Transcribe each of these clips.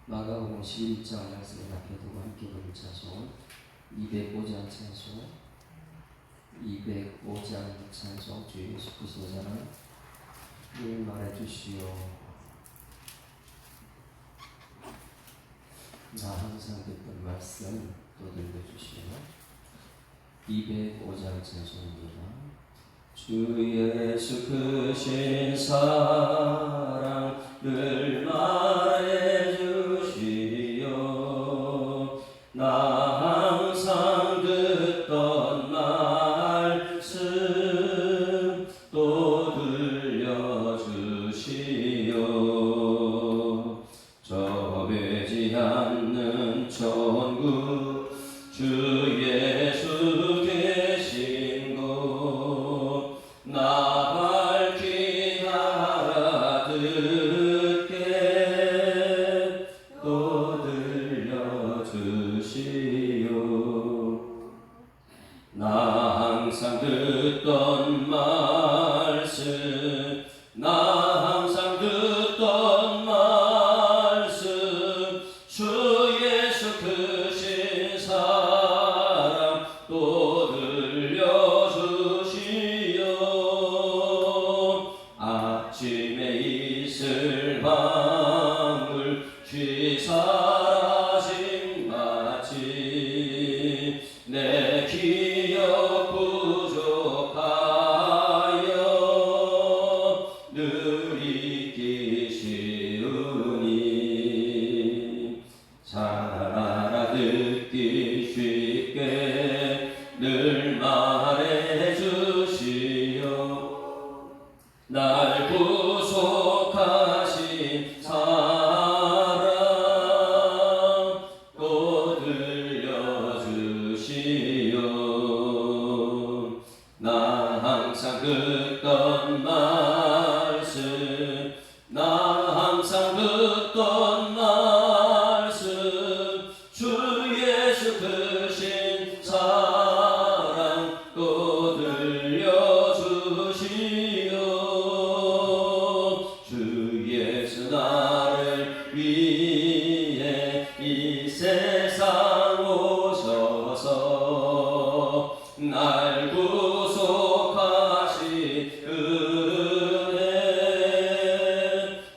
마가복음 11장 말씀을 앞에 두고 함께 부를 찬송 205장 찬송 205장 찬송 주 예수 그리스도는 늘 말해주시오 나 항상 듣던 말씀 또 들려주시오 205장 찬송입니다. 주 예수 크신 사랑 늘 말해주시오 나 항상 듣던 말씀 또 들려주시오 좁지 않는 천국 주 예수 계신 곳 나 밝히 알아듣게 또 들려주시오 나 항상 듣던 말씀 나 항상 듣던 말씀 주 예수 크신 사랑 또 들려주시오 아침에 이슬 방울 쉬 사라진 마치 내 기억 부족하여 늘 잊기 쉬우니 잘 알아듣기 쉽게 늘 말해주시오 날 구속하신 사랑 또 들려주시오 나 항상 듣던 말씀 나 항상 듣던 말씀 주 예수 크신 사랑 또 들려주시오 주 예수 나를 위해 이 세상 오셔서 날 구속하신 은혜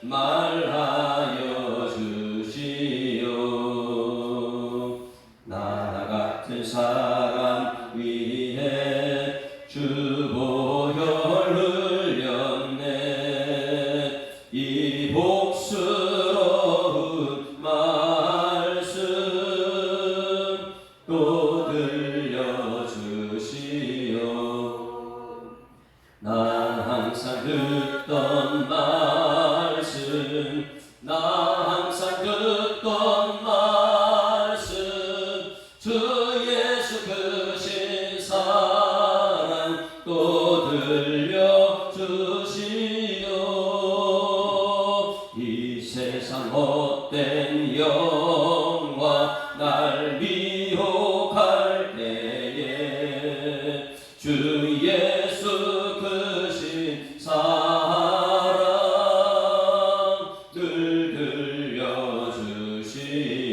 말하여 주시오 나 같은 사람 위해 주 보혈 흘렸네 이 복스러운 말씀 또 들려주시오 나 항상 듣던 말씀 나 항상 듣던 말씀 주 예수 크신 사랑 또 들려주시오 이 세상 헛된 영화 날 미혹할 때에 주 예수 크신 사랑 늘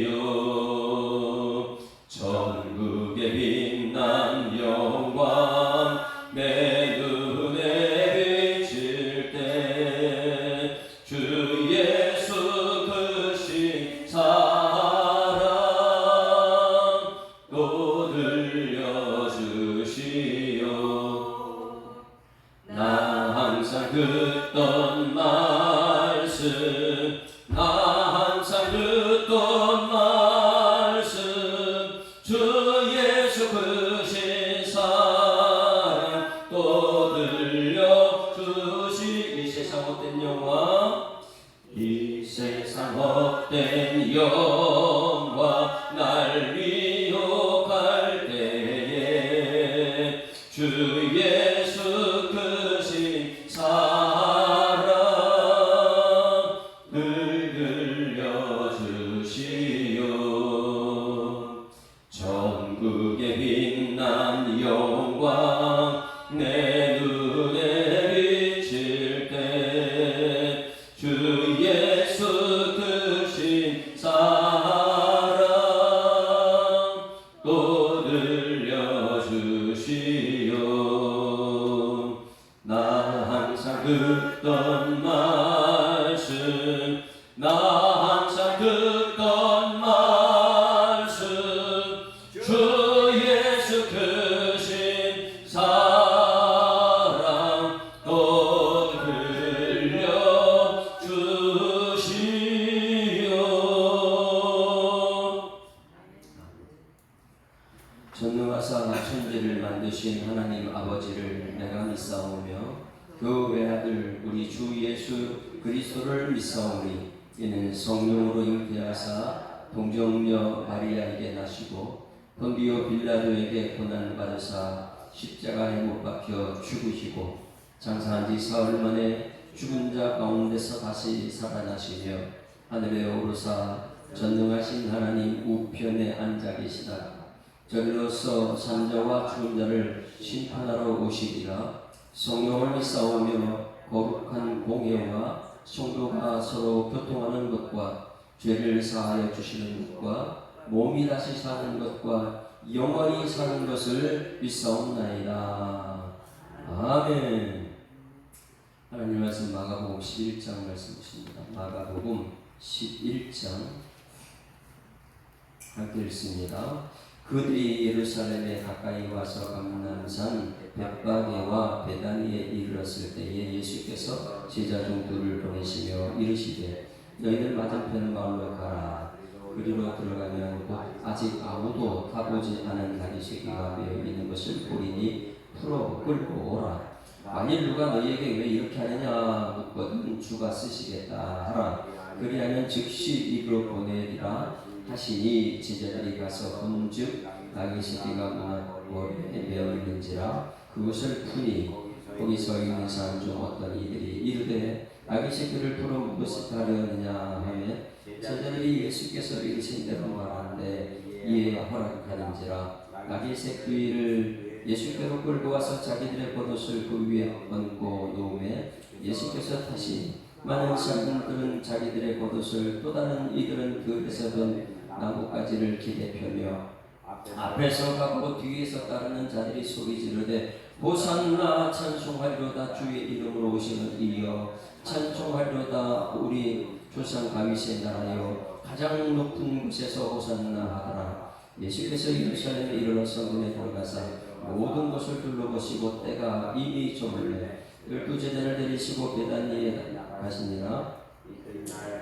들려주시오 천국의 빛난 영광 내 눈에 비칠 때 주 예수 크신 사랑 또 들려주시오 나 항상 듣던 말씀 나 항상 듣던 말씀 주 예수 크신 사랑 또 들려주시 이 세상 헛된 영화 이 세상 헛된 영화 날 미혹할 때에 주 예수 크신 사랑 늘 들려주시오 천국의 빛난 영광 내 눈에 비칠 때 주 예수 크신 사랑 주신 하나님 아버지를 내가 믿사오며 그 외아들 우리 주 예수 그리스도를 믿사오니 이는 성령으로 잉태하사 동정녀 마리아에게 나시고 본디오 빌라도에게 고난을 받으사 십자가에 못 박혀 죽으시고 장사한 지 사흘 만에 죽은 자 가운데서 다시 살아나시며 하늘에 오르사 전능하신 하나님 우편에 앉아 계시다. 저리로서 산자와 죽은 자를 심판하러 오시리라. 성령을 믿사오며 거룩한 공예와 성도가 서로 교통하는 것과 죄를 사하여 주시는 것과 몸이 다시 사는 것과 영원히 사는 것을 믿사옵나이다. 아멘. 하나님 말씀 마가복음 11장 말씀이십니다. 마가복음 11장 함께 읽습니다. 그들이 예루살렘에 가까이 와서 감람산 벳바게와 베다니에 이르렀을 때에 예수께서 제자 중 둘을 보내시며 이르시되 너희들 맞은편 마을로 가라. 그리로 들어가면 곧 아직 아무도 타보지 않은 나귀새끼가 매어 있는 것을 보리니 풀어 끌고 오라. 만일 누가 너희에게 왜 이렇게 하느냐 묻거든 주가 쓰시겠다 하라. 그리하면 즉시 이리로 보내리라 하시니 제자들이 가서 본즉 나귀새끼가 문화골에 매어 있는지라 그것을 푸니 거기 서 있는 사람 중 어떤 이들이 이르되 나귀새끼를 풀어 무엇을 하려느냐 하며 제자들이 예수께서 이르신 대로 말하는데 이에 허락하는지라. 나귀새끼를 예수께로 끌고 와서 자기들의 겉옷을 그 위에 얹고 놓음에 예수께서 다시 많은 사람들은 자기들의 겉옷을 또 다른 이들은 그에서 든 나뭇가지를 기대 펴며 앞에서 가고 뒤에서 따르는 자들이 소리 지르되 호산나 찬송하리로다 주의 이름으로 오시는 이여 찬송하리로다 우리 조상 다윗의 나라여 가장 높은 곳에서 호산나 하더라. 예수께서 예루살렘에 이르러 성전에 들어가사 모든 것을 둘러보시고 때가 이미 저물매 12제자를 데리시고 베다니에 가시니라.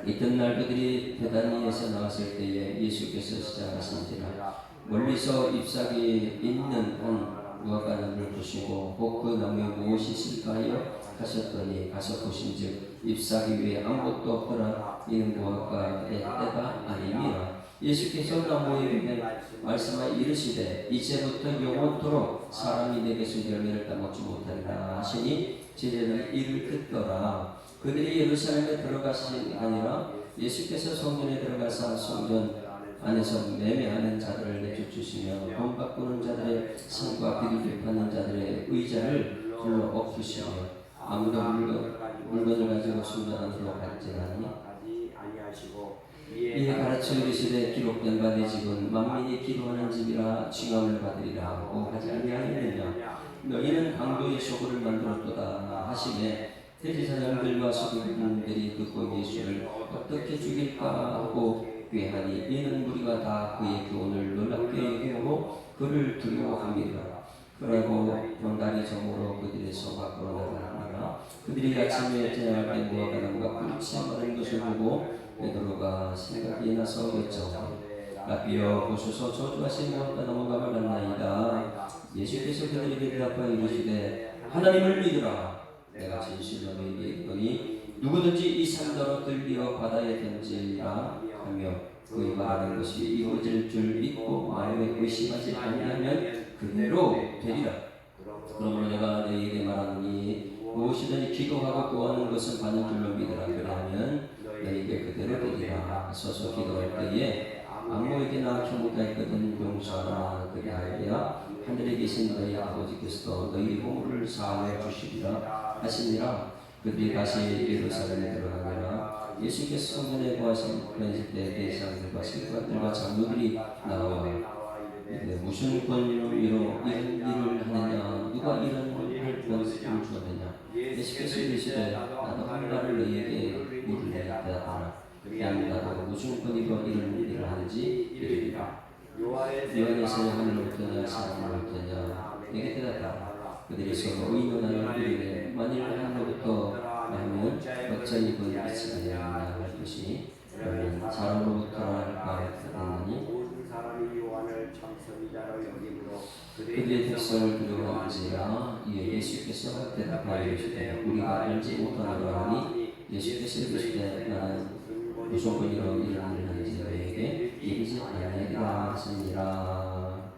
이튿날 그들이 베다니에서 나왔을 때에 예수께서 시작하신지라. 멀리서 잎사귀 있는 한 무화과나무를 보시고 혹 그 나무에 무엇이 있을까 하여 가셨더니 가서 보신즉 잎사귀 위에 아무것도 없더라. 이는 무화과의 때가 아니니라. 예수께서 나무에게 말씀하여 이르시되 이제부터 영원토록 사람이 내게서 열매를 따먹지 못하리라 하시니 제자들이 이를 듣더라. 그들이 예루살렘에 들어가시니 아니라 예수께서 성전에 들어가사 성전 안에서 매매하는 자들을 내쫓으시며 돈 바꾸는 자들의 상과 비둘기 파는 자들의 의자를 불러 엎으시며 아무도 물건을 가지고 성전 안으로 가지 아니 이에 가르쳐 이르시되 기록된 바 내 집은 만민이 기도하는 집이라 칭함을 받으리라 하고 하지 아니하느냐. 너희는 강도의 소굴을 만들었도다 하시매 대제사장들과 서기관들이 듣고 예수를 어떻게 죽일까 하고 꾀하니 이는 무리가 다 그의 교훈을 놀랍게 여기고 그를 두려워함이라. 그러고 날이 저물어 그들의 성 밖으로 나가니라. 그들이 아침에 태어날 때 무화과나무가 꿀치 마른 것을 보고 베드로가 생각이 나서 여쭤오되 라비여 보소서 저주하신 무화과나무가 말랐나이다. 예수께서 그들에게 대답하여 이르시되 하나님을 믿으라. 내가 진실로 너희에게 이르노니 누구든지 이 산더러 들리어 바다에 던지라 하며 그의 말하는 것이 이루어질 줄 믿고 마음에 의심하지 아니하면 그대로 되리라. 그러므로 내가 너희에게 말하노니 무엇이든지 기도하고 구하는 것은 받는 줄로 믿으라. 그러면 너희에게 그대로 되리라. 서서 기도할 때에 아무에게나 천국가 있거든 용서하라. 그리하여 하늘에 계신 너희 아버지께서도 너희 보물을 사하여 주시리라 하시니라. 그들이 다시 예루살렘에 들어가니라. 예수께서 성전에 거하신 때 대제사장들과 서기관들과 장로들이 나와 무슨 권위로 이런 일을 하느냐 누가 이런 할 권세를 주었느냐. 예수께서 이르시되 나도 한 말을 너희에게 물으리라 대답하라. 그리하면 나도 무슨 권위로 이런 일을 하는지 이르리라. 요한에서 하늘로부터냐 사람으로부터냐 내게 대답하라. 그들이 서로 의논하여 이르되 만일 하늘로부터 하면 어찌 이건 있으리냐 할 것이니 그러면 사람으로부터라 할까 하더니 사람이 요한을 참 선지자로 여김으로 그들의 백성을 두려워하는지라. 이에 예수께서 대답하여 이르시되 우리가 알지 못하노라 하니 예수께서 이르시되 나는 무슨 권위로 이런 일을 하는지 너희에게 이르지 아니하리라 하시니라.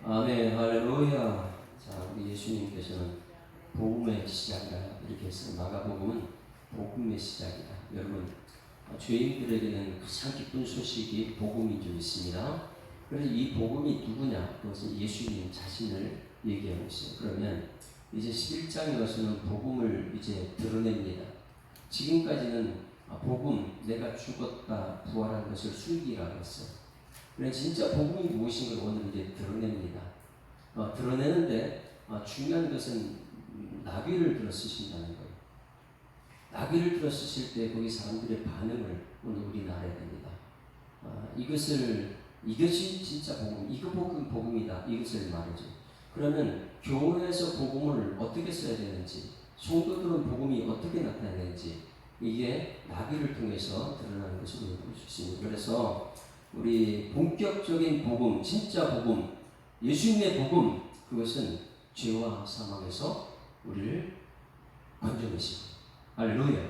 아멘. 할렐루야. 자, 우리 예수님께서는 복음의 시작이다 이렇게 했어요. 마가복음은 복음의 시작이다. 여러분, 죄인들에게는 가장 기쁜 소식이 복음인 줄 믿습니다. 그래서 이 복음이 누구냐? 그것은 예수님 자신을 얘기하고 있어요. 그러면 이제 11장에 와서는 복음을 이제 드러냅니다. 지금까지는 복음, 내가 죽었다 부활한 것을 숨기라고 했어요. 그래서 진짜 복음이 무엇인 걸 오늘 이제 드러냅니다. 드러내는데 중요한 것은 나귀를 들어 쓰신다는 거예요. 나귀를 들어 쓰실 때 거기 사람들의 반응을 오늘 우리는 알아야 됩니다. 이것이 진짜 복음, 이거 복음이다. 이것을 말이죠. 그러면 교회에서 복음을 어떻게 써야 되는지, 성도들은 복음이 어떻게 나타나야 되는지, 이게 나귀를 통해서 드러나는 것을 우리가 볼 수 있습니다. 그래서 우리 본격적인 복음, 진짜 복음, 예수님의 복음, 그것은 죄와 사망에서 우리를 건져내시고, 할렐루야.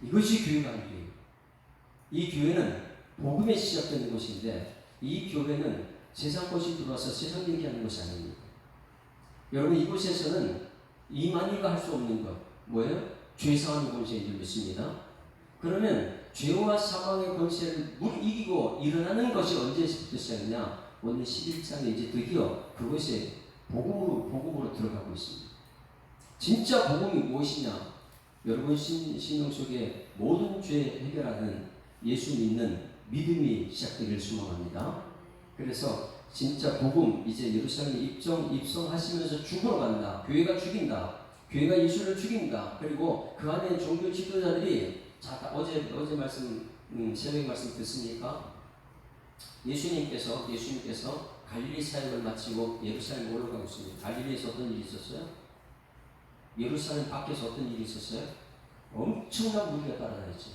이것이 교회가 아니에요. 이 교회는 복음에 시작되는 것인데, 이 교회는 세상 것이 들어와서 세상 얘기하는 것이 아닙니다. 여러분, 이곳에서는 이만희가 할 수 없는 것, 뭐예요? 죄 사함의 권세인 줄 믿습니다. 그러면 죄와 사망의 권세를 이기고 일어나는 것이 언제부터 시작이냐? 오늘 11장에 이제 드디어 그것이 복음으로 들어가고 있습니다. 진짜 복음이 무엇이냐? 여러분 신앙 속에 모든 죄 해결하는 예수 믿는 믿음이 시작되기를 소망합니다. 그래서 진짜 복음, 이제 예루살렘에 입성하시면서 죽으러 간다. 교회가 죽인다. 교회가 예수를 죽인다. 그리고 그 안에 종교 지도자들이 어제 말씀 새벽 말씀 듣습니까? 예수님께서 갈릴리 사역을 마치고 예루살렘 올라가고 있습니다. 갈릴리에서 어떤 일이 있었어요? 예루살렘 밖에서 어떤 일이 있었어요? 엄청난 무리가 따라다녔죠.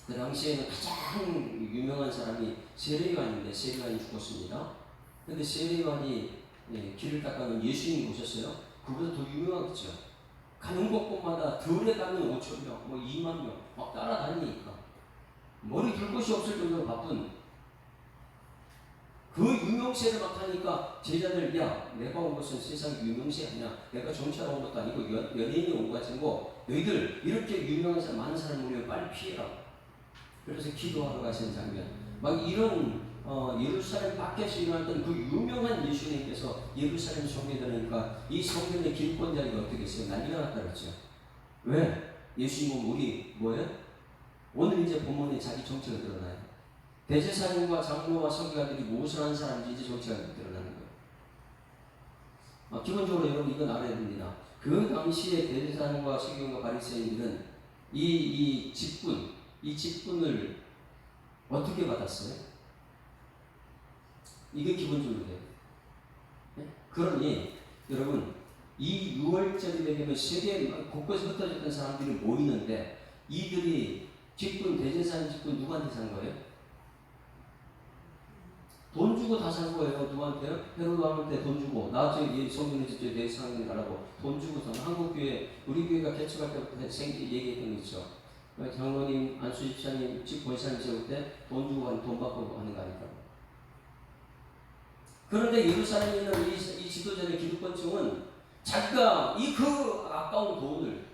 그 당시에는 가장 유명한 사람이 세례요한인데 세례요한이 죽었습니다. 그런데 세례요한이 길을 닦아는 예수님이 오셨어요. 그보다 더 유명하겠죠. 가는 곳곳마다 들에 가면 5,000명, 2만 명 막 따라다니니까 머리 둘 곳이 없을 정도로 바쁜 그 유명세를 막 하니까 제자들, 야, 내가 온 것은 세상 유명세 아니야. 내가 정치하러 온 것도 아니고 연예인이 온 것 같고 너희들 이렇게 유명한 사람 많은 사람 오면 빨리 피해라. 그래서 기도하러 가시는 장면. 막 이런 예루살렘 밖에서 일어났던 그 유명한 예수님께서 예루살렘 성에 들으니까 이 성전의 기득권자들이 어떻게 했어요? 난리가 났다 그랬죠. 왜? 예수님은 우리 뭐예요? 오늘 이제 본문에 자기 정체가 드러나요. 대제사장과 장로와 서기관들이 무엇을 하는 사람인지 이제 정체가 드러나는 거예요. 기본적으로 여러분 이건 알아야 됩니다. 그 당시에 대제사장과 서기관과 바리새인들은 이 직분을 어떻게 받았어요? 이게 기본적으로 돼요. 네? 그러니 여러분 이 6월절이 되면 세계 곳곳에 흩어졌던 사람들이 모이는데 이들이 대제사장 직분 누구한테 산 거예요? 돈 주고 다 산 거예요. 누구한테요? 헤로드 왕한테 돈 주고 나중에 성경에 직접 대제사장이 가라고 돈 주고 산 한국 교회 우리 교회가 개척할 때부터 얘기했던 거 있죠. 장로님, 안수집사님, 집권사님 세울 때 돈 주고 돈 받고 하는 거 아닐까요? 그런데 예루살렘에 있는 이 지도자의 기득권층은 자기가 그 아까운 돈을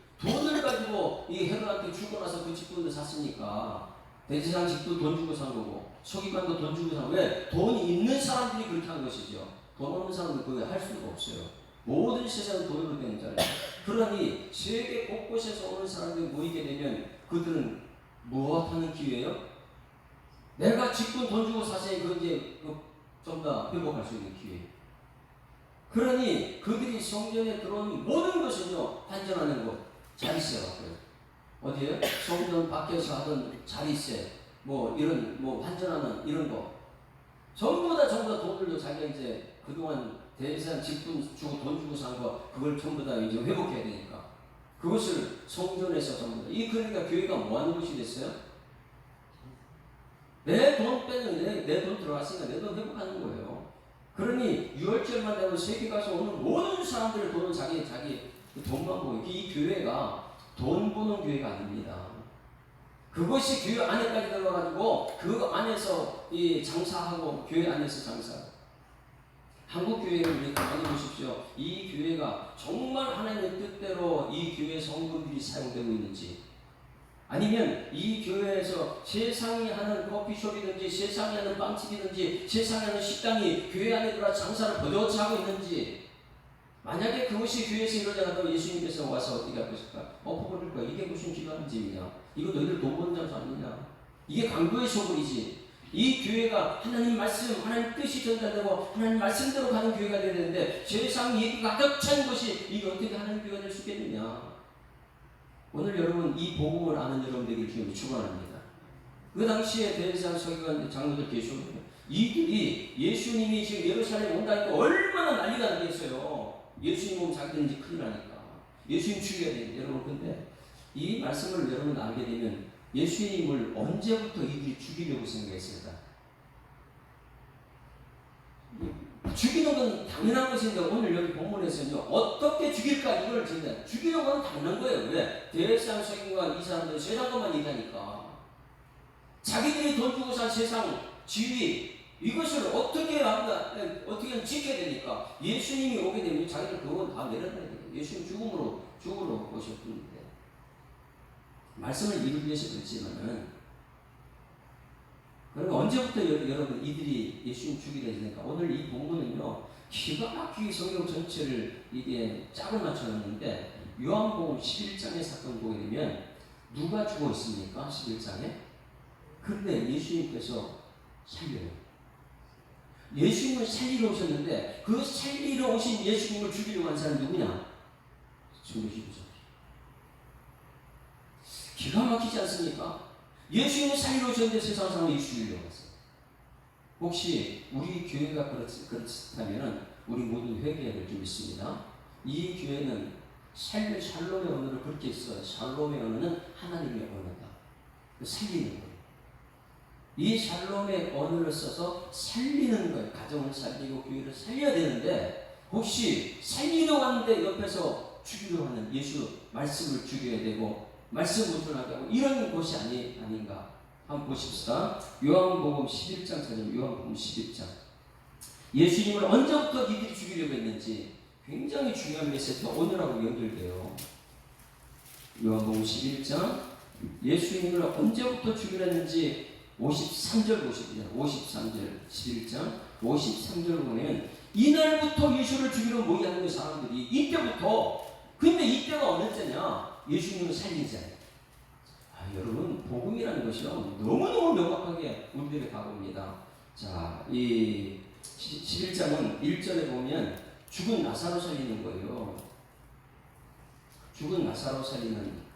가지고 이 헤롯한테 주고 나서 그 직분을 샀으니까 대제사장 직분 돈 주고 산 거고 서기관도 돈 주고 산 거고 왜? 돈이 있는 사람들이 그렇게 한 것이죠. 돈 없는 사람들은 그거 할 수가 없어요. 모든 세상은 돈으로 되는 자예요. 그러니 세계 곳곳에서 오는 사람들이 모이게 되면 그들은 무엇하는 기회예요? 내가 직분 돈 주고 사세요. 그 이제 좀 더 회복할 수 있는 기회. 그러니 그들이 성전에 들어온 모든 것은요 환전하는 것, 자리세 같고요. 어디에요? 성전 밖에서 하던 자리세, 이런 환전하는 이런 거 전부 다 돈들도 자기가 이제 그동안 대제사장 직분 주고 돈 주고 산 거 그걸 전부 다 이제 회복해야 되니까 그것을 성전에서 전부 다 그러니까 교회가 뭐 하는 곳이 됐어요? 내 돈 빼는 내 돈 들어갔으니까 내 돈 회복하는 거예요. 그러니 유월절만 되면 세계 가서 오는 모든 사람들의 돈은 자기 돈만 보고 이 교회가 돈 버는 교회가 아닙니다. 그것이 교회 안에까지 들어가가지고 그 안에서 이 장사하고 교회 안에서 장사. 한국 교회를 우리 가만히 보십시오. 이 교회가 정말 하나님의 뜻대로 이 교회 성도들이 사용되고 있는지, 아니면 이 교회에서 세상이 하는 커피숍이든지 세상이 하는 빵집이든지 세상이 하는 식당이 교회 안에 들어와 장사를 버젓이 하고 있는지, 만약에 그것이 교회에서 이러지 않아도 예수님께서 와서 어떻게 할 것일까? 엎어버릴 거야. 이게 무슨 기도하는 집이냐? 이거 너희들 돈 버는 장소 아니냐? 이게 강도의 소굴이지. 이 교회가 하나님 말씀, 하나님 뜻이 전달되고 하나님 말씀대로 가는 교회가 되어야 되는데 세상 얘기가 가득 찬 것이 이게 어떻게 하나님 교회가 될 수 있겠느냐? 오늘 여러분 이 복음을 아는 여러분들이 기억이 축원합니다. 그 당시에 대제사장 서기관 장로들 계시거든요. 이들이 예수님이 지금 예루살렘에 온다니까 얼마나 난리가 나겠어요. 예수님 오면 자기들은 이제 큰일 나니까 예수님 죽여야 되는데, 여러분 근데 이 말씀을 여러분 알게 되면 예수님을 언제부터 이들이 죽이려고 생각했을까? 죽이는 건 당연한 것인데 오늘 여기 본문에서는요, 어떻게 죽일까 이걸 진짜 죽이는 건 당연한 거예요. 왜? 대제사장 서기관 이 사람들은 세상 것만 얘기하니까 자기들이 돈 주고 산 세상 지위 이것을 어떻게 지켜야 되니까 예수님이 오게 되면 자기들 그건 다 내려놔야 돼요. 예수님 죽으러 오셨는데 말씀을 이루기 위해서 그랬지만은, 그러면 언제부터 여러분 이들이 예수님 죽이려 했으니까 오늘 이 본문은요 기가 막히게 성경 전체를 이게 짝을 맞춰놨는데 요한복음 11장의 사건 보게 되면 누가 죽어 있습니까? 11장에. 그런데 예수님께서 살려요. 예수님을 살리러 오셨는데 그 살리러 오신 예수님을 죽이려고 한 사람이 누구냐? 증거시부자. 기가 막히지 않습니까? 예수님을 살리러 오셨는데 세상 사람을 예수 죽이려고 했어요. 혹시 우리 교회가 그렇다면 우리 모두 회개해야 될 줄 믿습니다. 이 교회는 샬롬의 언어를 그렇게 써요. 샬롬의 언어는 하나님의 언어다. 살리는 거예요. 이 샬롬의 언어를 써서 살리는 거예요. 가정을 살리고 교회를 살려야 되는데 혹시 살리려고 하는데 옆에서 죽이려고 하는 예수 말씀을 죽여야 되고 말씀 무존하게 하고 이런 것이 아닌가 한번 보십시다. 요한복음 11장 찾으면 요한복음 11장 예수님을 언제부터 이들이 죽이려고 했는지 굉장히 중요한 메시지가 오늘하고 연결돼요. 요한복음 11장 예수님을 언제부터 죽이려 했는지 53절 보십니다. 53절 11장 53절 보면 이날부터 예수를 죽이려 모이하는 그 사람들이 이때부터. 근데 이때가 어느 때냐? 예수님을 살린 자. 여러분 복음이라는 것이요 너무너무 명확하게 우리들에게 다가옵니다. 자, 이 11장은 1절에 보면 죽은 나사로 살리는 거예요. 죽은 나사로 살리는.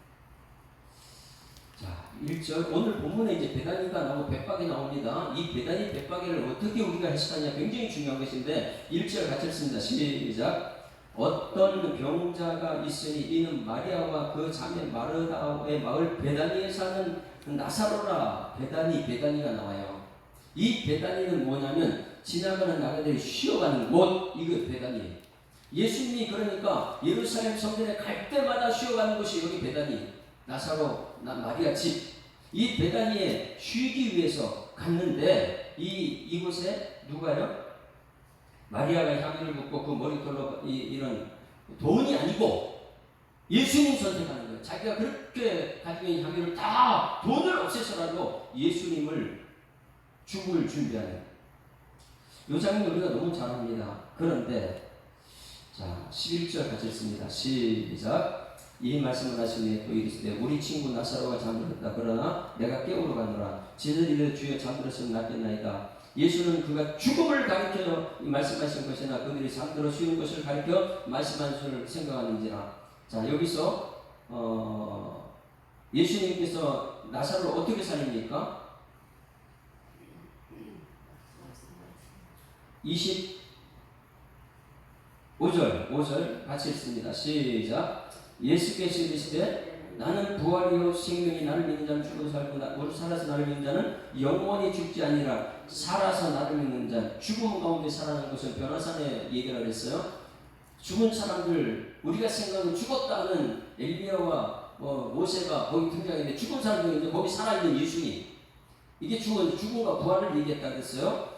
자, 1절 오늘 본문에 이제 베다니가 나오고 백박이 나옵니다. 이 베다니 백박이를 어떻게 우리가 해석하냐 굉장히 중요한 것인데 1절 같이 읽습니다. 시작. 어떤 병자가 있으니 이는 마리아와 그 자매 마르다의 마을 베다니에 사는 나사로라. 베다니가 나와요. 이 베다니는 뭐냐면 지나가는 나그네들이 쉬어가는 곳, 이거 베다니. 예수님이 그러니까 예루살렘 성전에 갈 때마다 쉬어가는 곳이 여기 베다니. 나사로 마리아 집. 이 베다니에 쉬기 위해서 갔는데 이곳에 누가요? 마리아가 향유를 붓고 그 머리털로 이런 돈이 아니고 예수님 선택하는 거예요. 자기가 그렇게 가지고 있는 향유를 다 돈을 없애서라도 예수님을 죽을 준비하는. 이 장면 우리가 너무 잘합니다. 그런데 자 11절 같이 읽습니다. 시작. 이 말씀을 하신 후에 또 이르시되 우리 친구 나사로가 잠들었다. 그러나 내가 깨우러 가노라. 저희들 이르되 주여 잠들었으면 낫겠나이다. 예수는 그가 죽음을 가리켜 말씀하신 것이나 그들이 잠들어 쉬는 것을 가리켜 말씀한 것을 생각하는지라. 자, 여기서 예수님께서 나사로를 어떻게 살립니까? 25절 같이 읽습니다. 시작. 예수께서 이르시되 나는 부활이요 생명이 나를 믿는 자는 죽어도 살고 살아서 나를 믿는 자는 영원히 죽지 아니라 살아서 나를 믿는 자. 죽음 가운데 살아나는 것은 변화산의 얘기를 했어요. 죽은 사람들, 우리가 생각하는 죽었다는 엘리야와 모세가 거기 등장했는데, 죽은 사람들은 이제 거기 살아있는 예수님, 이게 죽음과 부활을 얘기했다 그랬어요.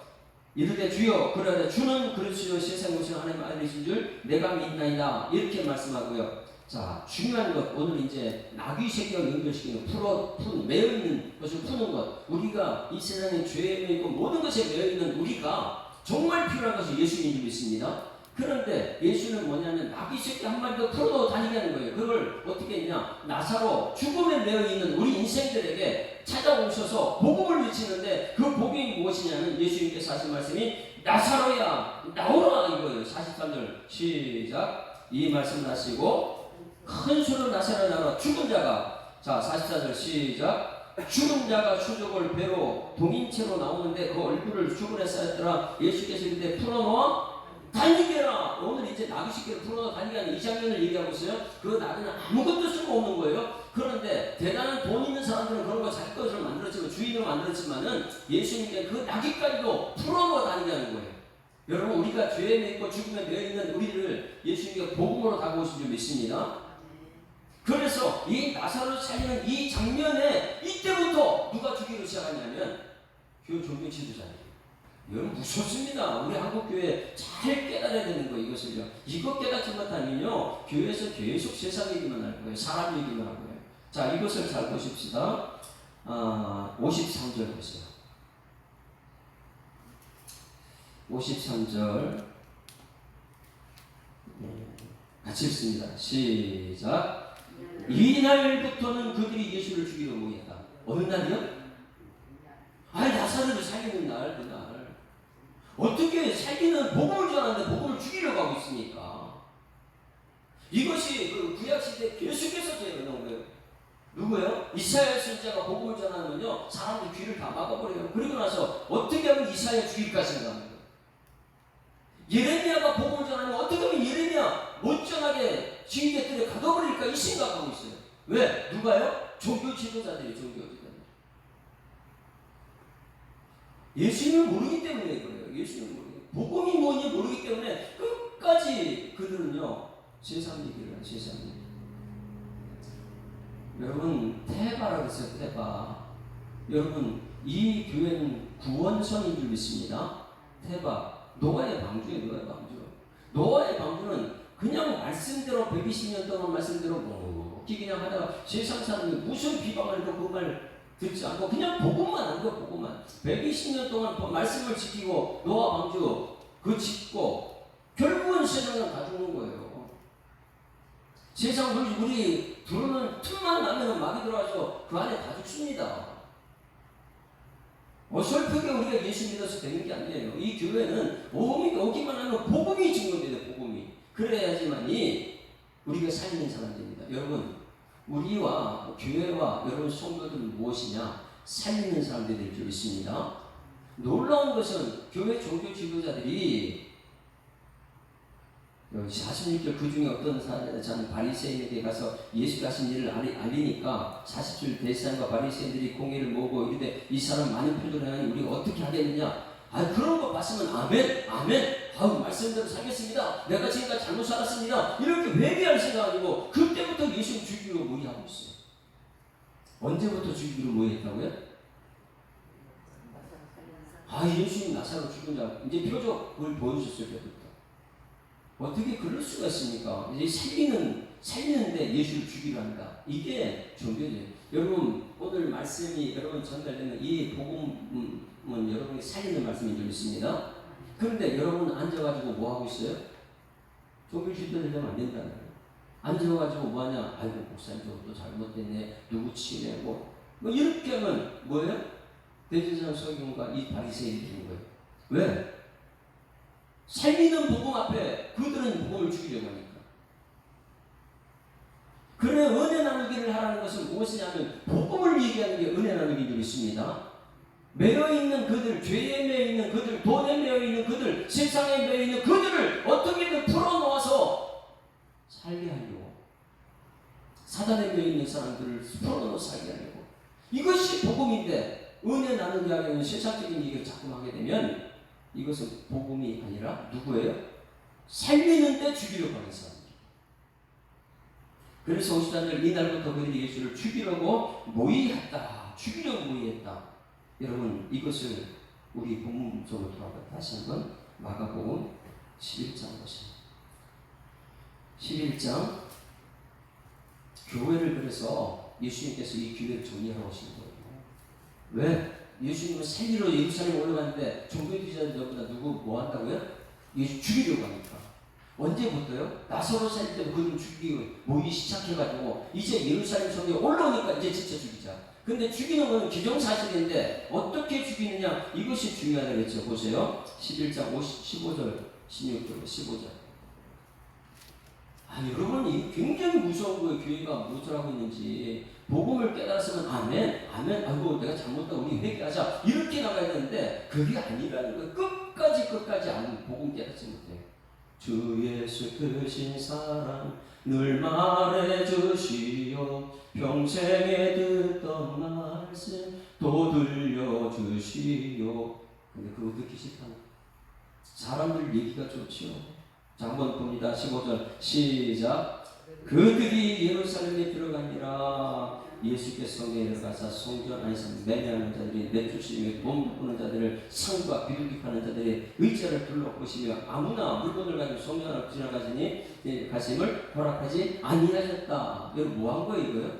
이르되 주여, 그러되 주는 그리스도 세상에 오신 하나님 아들이신 줄 내가 믿나이다, 이렇게 말씀하고요. 자, 중요한 것, 오늘 이제 나귀 새끼와 연결시키는 매여 있는 것을 푸는 것. 우리가 이 세상에 죄에 매여 있고 모든 것에 매여 있는 우리가 정말 필요한 것이 예수님인 줄 믿습니다. 그런데 예수는 뭐냐면 나귀 새끼 한 마리 더 풀어도 다니게 하는 거예요. 그걸 어떻게 했냐? 나사로, 죽음에 매여 있는 우리 인생들에게 찾아오셔서 복음을 외치는데, 그 복음이 무엇이냐면 예수님께서 하신 말씀이 나사로야 나오라 이거예요. 43절 시작. 이 말씀을 하시고 큰 소리로 나사로야 나오라. 죽은 자가, 자 44절 시작. 죽은 자가 수족을 배로 동인체로 나오는데 그 얼굴을 수분에 쌓였더라. 예수께서 이르되 풀어놓아 다니게 해라. 오늘 이제 나귀 새끼를 풀어놓아 다니게 하는 이 장면을 얘기하고 있어요. 그 나귀는 아무것도 쓸모없는 거예요. 그런데 대단한 돈 있는 사람들은 그런 거 자기 것으로 만들었지만, 주인으로 만들었지만은 예수님께 그 나귀까지도 풀어놓아 다니게 하는 거예요. 여러분, 우리가 죄에 매여 있고 죽음에 매여 있는 우리를 예수님께 복음으로 다가오신 줄 믿습니다. 그래서 이 나사로를 살리는 이 장면에 이때부터 누가 죽이기 시작하냐면 교회 종교 지도자예요. 여러분 무섭습니다. 우리 한국교회 잘 깨달아야 되는 거예요. 이것을요. 이것 깨닫지 못하면요, 교회에서 계속 세상 얘기만 할 거예요. 사람 얘기만 할 거예요. 자, 이것을 잘 보십시다. 53절 보세요. 53절 같이 읽습니다. 시작. 이날부터는 그들이 예수를 죽이러 모였다. 어느 날이요? 아니, 나사로를 살리는 날, 그날. 어떻게 살리는 복음을 전하는데 복음을 죽이려고 하고 있습니까? 이것이 그 구약시대 계속해서 일어난 거예요. 누구예요? 이사야 선지자가 복음을 전하면요, 사람들 귀를 다 막아버려요. 그리고 나서 어떻게 하면 이사야 죽일까 생각합니다. 예레미야가 복음을 전하면 어떻게 하면 예레미야 못전하게 지휘계들에 가둬버릴까 이 생각하고 있어요. 왜? 누가요? 종교 지도자들이 종교 지도자. 예수님을 모르기 때문에 그래요. 예수님을 모르기. 복음이 뭔지 모르기 때문에 끝까지 그들은요, 세상 얘기를 해요. 세상 얘기. 여러분, 테바라고 했어요. 테바. 여러분, 이 교회는 구원선인 줄 믿습니다. 테바. 노아의 방주예요. 노아의 방주. 노아의 방주는 그냥 말씀대로 120년 동안 말씀대로 그냥 하다가 세상 사람이 무슨 비방을 해도 그 말 듣지 않고 그냥 복음만 한 거, 복음만. 120년 동안 말씀을 지키고 노아 방주 그 짓고 결국은 세상을 다 죽는 거예요. 세상 우리 들어오는 틈만 나면 막이 들어와서 그 안에 다 죽습니다. 어설프게 우리가 예수 믿어서 되는 게 아니에요. 이 교회는 오기만 하면 복음이 증거돼요. 복음이. 그래야지만이 우리가 살리는 사람들입니다. 여러분, 우리와 교회와 여러분 성도들은 무엇이냐? 살리는 사람들이 될 줄 있습니다. 놀라운 것은 교회 종교 지도자들이 46절 그 중에 어떤 사람은 바리새인에게 가서 예수가 하신 일을 알리니까 40절 대사님과 바리새인들이 공의를 모으고 이르되 이 사람 많은 표적을 하니 우리가 어떻게 하겠느냐? 그런 거 봤으면 아멘, 아멘. 말씀대로 살겠습니다. 내가 지금까지 잘못 살았습니다. 이렇게 회개할 생각 아니고 그때부터 예수를 죽이기로 모의하고 있어요. 언제부터 죽이기로 모의했다고요? 예수님 나사로 죽은 자 이제 표적을 보여주셨을 때부터. 어떻게 그럴 수가 있습니까? 이제 살리는데 예수를 죽이려 한다. 이게 종교예요. 여러분, 오늘 말씀이 여러분 전달되는 이 복음은 여러분이 살리는 말씀인 줄 믿습니다. 그런데 여러분 앉아가지고 뭐 하고 있어요? 종교 지도를 하면 안 된다는 거예요. 앉아가지고 뭐 하냐? 아이고, 목사님 저것도 잘못됐네. 누구 치네. 뭐 이렇게 하면 뭐예요? 대제사장 서기관과 이 바리새인이 되는 거예요. 왜? 살리는 복음 앞에 그들은 복음을 죽이려고 하니까. 그래, 은혜 나누기를 하라는 것은 무엇이냐면 복음을 얘기하는 게 은혜 나누기인 줄 믿습니다. 매여있는 그들, 죄에 매여있는 그들, 돈에 매여있는 그들, 세상에 매여있는 그들을 어떻게든 풀어놓아서 살게 하려고. 사단에 매여 있는 사람들을 풀어놓아 살게 하려고. 이것이 복음인데 은혜 나누게 하려는 세상적인 얘기를 자꾸 하게 되면 이것은 복음이 아니라 누구예요? 살리는데 죽이려고 하는 사람들. 그래서 50단절 이날부터 그들이 예수를 죽이려고 모의했다. 죽이려고 모의했다. 여러분 이것을 우리 본문 속으로 돌아가 다시 한번 마가복음 11장 보세요. 11장 교회를 그래서 예수님께서 이 교회를 정리하러 오신 거예요. 왜? 예수님은 생리로 예루살렘 올라갔는데 종교주의자들보다 누구 뭐 한다고요? 예수 죽이려고 하니까. 언제부터요? 나사로 살 때도 그들을 죽이고 모이기 시작해가지고 이제 예루살렘 성에 올라오니까 이제 진짜 죽이자. 근데 죽이는 거는 기정사실인데 어떻게 죽이느냐 이것이 중요하다 그랬죠. 보세요. 11장 15절 16절 15절. 여러분 이 굉장히 무서운 거예요. 교회가 무엇을 하고 있는지. 복음을 깨달았으면 아멘 아멘 아이고 내가 잘못했다 우리 회개하자 이렇게 나가야 되는데 그게 아니라는 거예요. 끝까지 안 복음 깨닫지 못해요. 주 예수 크신 사랑 늘 말해주시오 평생에 듣던 말씀 또 들려주시오. 근데 그거 듣기 싫다는 사람들 얘기가 좋지요. 자 한번 봅니다. 15절 시작. 그들이 예루살렘에 들어가니라. 예수께서 성전에 들어가사 성전 안에서 매매하는 자들이 내쫓으며 돈 바꾸는 자들을 상과 비둘기 파는 자들의 의자를 둘러보시며 아무나 물건을 가지고 성전 안으로 지나가시니 가심을 허락하지 아니하셨다. 여러분 뭐한 거예요 이거요?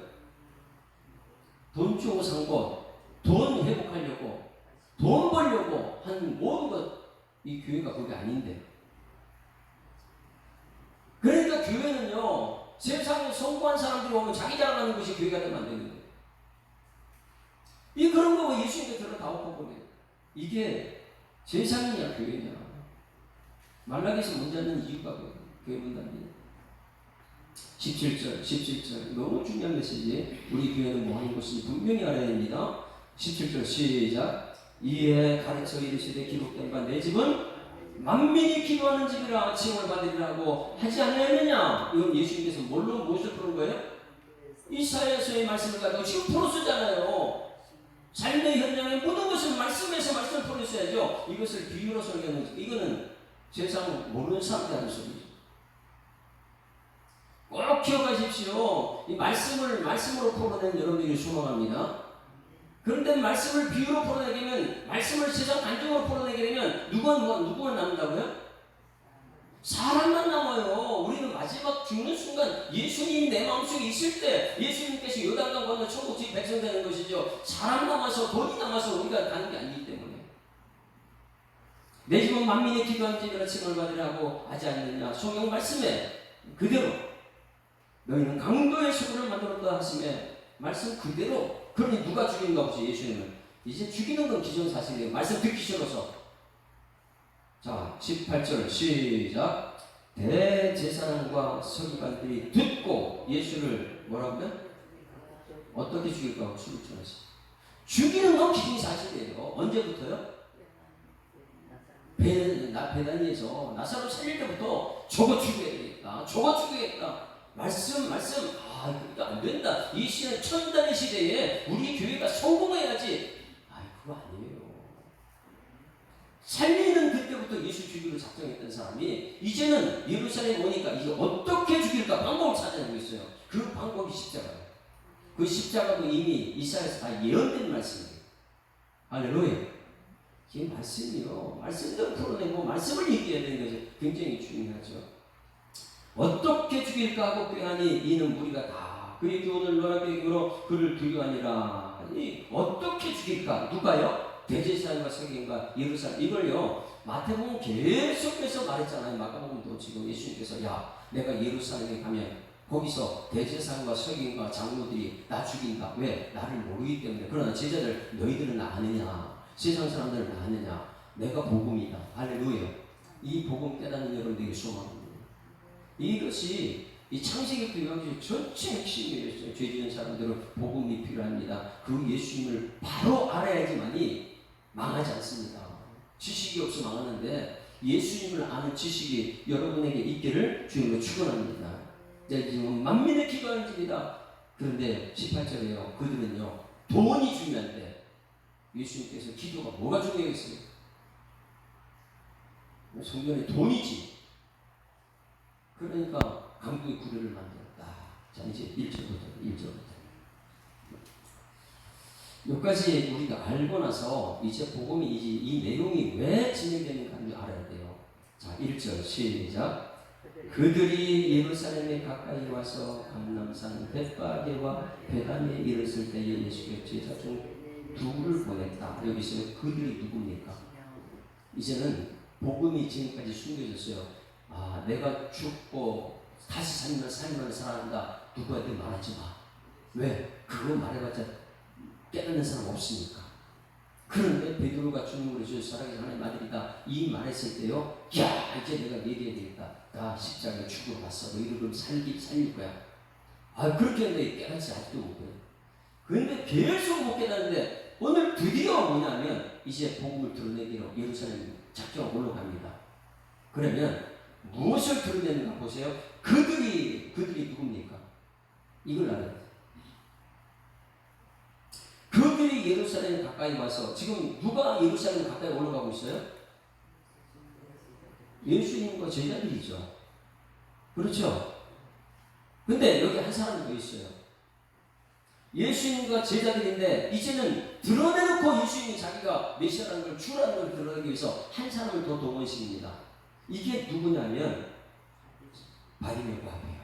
돈 주고 산 것, 돈 회복하려고, 돈 벌려고 한 모든 것 이 교회가 그게 아닌데. 그러니까 교회는요 세상에 성공한 사람들이 오면 자기 자랑하는 것이 교회가 되면 안 되는 거예요. 이 그런 거고 예수님께 들어 다 엎어버려요. 이게 세상이냐 교회냐. 말라기에서 문 닫는 이유가 뭐예요? 교회 문 닫는 17절 너무 중요한 메시지. 우리 교회는 뭐 하는 것인지 분명히 알아야 됩니다. 17절 시작. 이에 가르쳐 이르시되 기록된 바 내 집은 만민이 기도하는 집이라 칭을 받으리라고 하지 않았느냐. 이건 예수님께서 무엇을 푸는 거예요? 이사야서의 말씀을 가지고 지금 풀어쓰잖아요. 삶의 현장의 모든 것을 말씀에서 말씀을 풀어써야죠. 이것을 비유로 설계하는 거죠. 이거는 세상 모르는 사람들 하는 소리죠. 꼭 기억하십시오. 이 말씀으로 풀어내는 여러분들이 소망합니다. 그런데 말씀을 비유로 풀어내게 말씀을 세상 단정으로 풀어내게 되면 누구가 남는다고요? 사람만 남아요. 우리는 마지막 죽는 순간 예수님이 내 마음속에 있을 때 예수님께서 요단강 건너 천국 집 백성 되는 것이죠. 사람 남아서 돈이 남아서 우리가 가는 게 아니기 때문에. 내 집은 만민이 기도하는 집이라 칭을 받으라고 하지 않느냐. 성경 말씀에 그대로 너희는 강도의 소굴을 만들었다 하심에 말씀 그대로. 그러니 누가 죽이는 거 없이 예수님은 이제 죽이는 건 기정사실이에요. 말씀 듣기 싫어서. 자 18절 시작. 대제사장과 서기관들이 듣고 예수를 뭐라고요? 어떻게 죽일까 하고 추구천했어요. 죽이는 건 기정사실이에요. 언제부터요? 베다니에서 나사로 살릴 때부터 저거 죽여야겠다. 저거 죽여야겠다. 말씀 이것도 안 된다. 이 시대 천단의 시대에 우리 교회가 성공해야지. 그거 아니에요. 살리는 그때부터 예수 죽이기로 작정했던 사람이 이제는 예루살렘 오니까 이제 어떻게 죽일까 방법을 찾아내고 있어요. 그 방법이 십자가예요. 그 십자가도 이미 이사야에서 다 예언된 말씀이에요. 할렐루야. 이게 말씀이요. 말씀대로 풀어내고 말씀을 얘기해야 되는 것이 굉장히 중요하죠. 어떻게 죽일까 하고 꾀하니 이는 무리가 다 그의 교훈을 너락되기로 그를 두려워하니라. 어떻게 죽일까? 누가요? 대제사장과 서기관과 예루살렘. 이걸요 마태복음 계속해서 말했잖아요. 마가복음도 지금 예수님께서 내가 예루살렘에 가면 거기서 대제사장과 서기관과 장로들이 나 죽인다. 왜? 나를 모르기 때문에. 그러나 제자들 너희들은 나 아느냐? 세상 사람들은 나 아느냐? 내가 복음이다. 할렐루야. 이 복음 깨닫는 여러분들에게 소망합니다. 이것이 이 창세기부터 요한계시록 전체 핵심이었어요. 죄 지은 사람들은 복음이 필요합니다. 그 예수님을 바로 알아야지만이 망하지 않습니다. 지식이 없어 망하는데 예수님을 아는 지식이 여러분에게 있기를 주님으로 축원합니다. 지금 만민의 기도하는 집이다. 그런데 18절에요. 그들은요, 돈이 중요한데 예수님께서 기도가 뭐가 중요했어요? 성전에 돈이지. 그러니까 강도의 구례를 만들었다. 자, 이제 1절부터. 여기까지 우리가 알고 나서 이제 복음이 이 내용이 왜 진행되는가 알아야 돼요. 자, 1절 시작. 그들이 예루살렘에 가까이 와서 감람산 벳바게와 베다니에 이르렀을 때에 예수께서 제자 중 둘을 보냈다. 여기서 그들이 누굽니까? 이제는 복음이 지금까지 숨겨졌어요. 아, 내가 죽고 다시 살면 살아난다. 누구한테 말하지 마. 왜? 그거 말해봤자 깨닫는 사람 없으니까. 그런데 베드로가 주님으로 주셔서 살아계신 하나님 아들이다 이 말했을 때요, 야, 이제 내가 얘기해야 되겠다. 나 십자가에 죽으러 갔어. 너희를 그럼 살릴 거야. 아, 그렇게 했는데 깨닫지 아직도 못해요. 그런데 계속 못 깨닫는데 오늘 드디어 뭐냐면 이제 복음을 드러내기로 예루살렘 작정을 올라갑니다. 그러면 무엇을 드러내는가 보세요. 그들이 누굽니까? 이걸 알아야 돼요. 그들이 예루살렘에 가까이 와서, 지금 누가 예루살렘에 가까이 올라가고 있어요? 예수님과 제자들이죠. 그렇죠? 근데 여기 한 사람이 더 있어요. 예수님과 제자들인데 이제는 드러내놓고 예수님이 자기가 메시아라는 걸, 주라는 걸 드러내기 위해서 한 사람을 더 동원시킵니다. 이게 누구냐면 바디메오가 아니에요.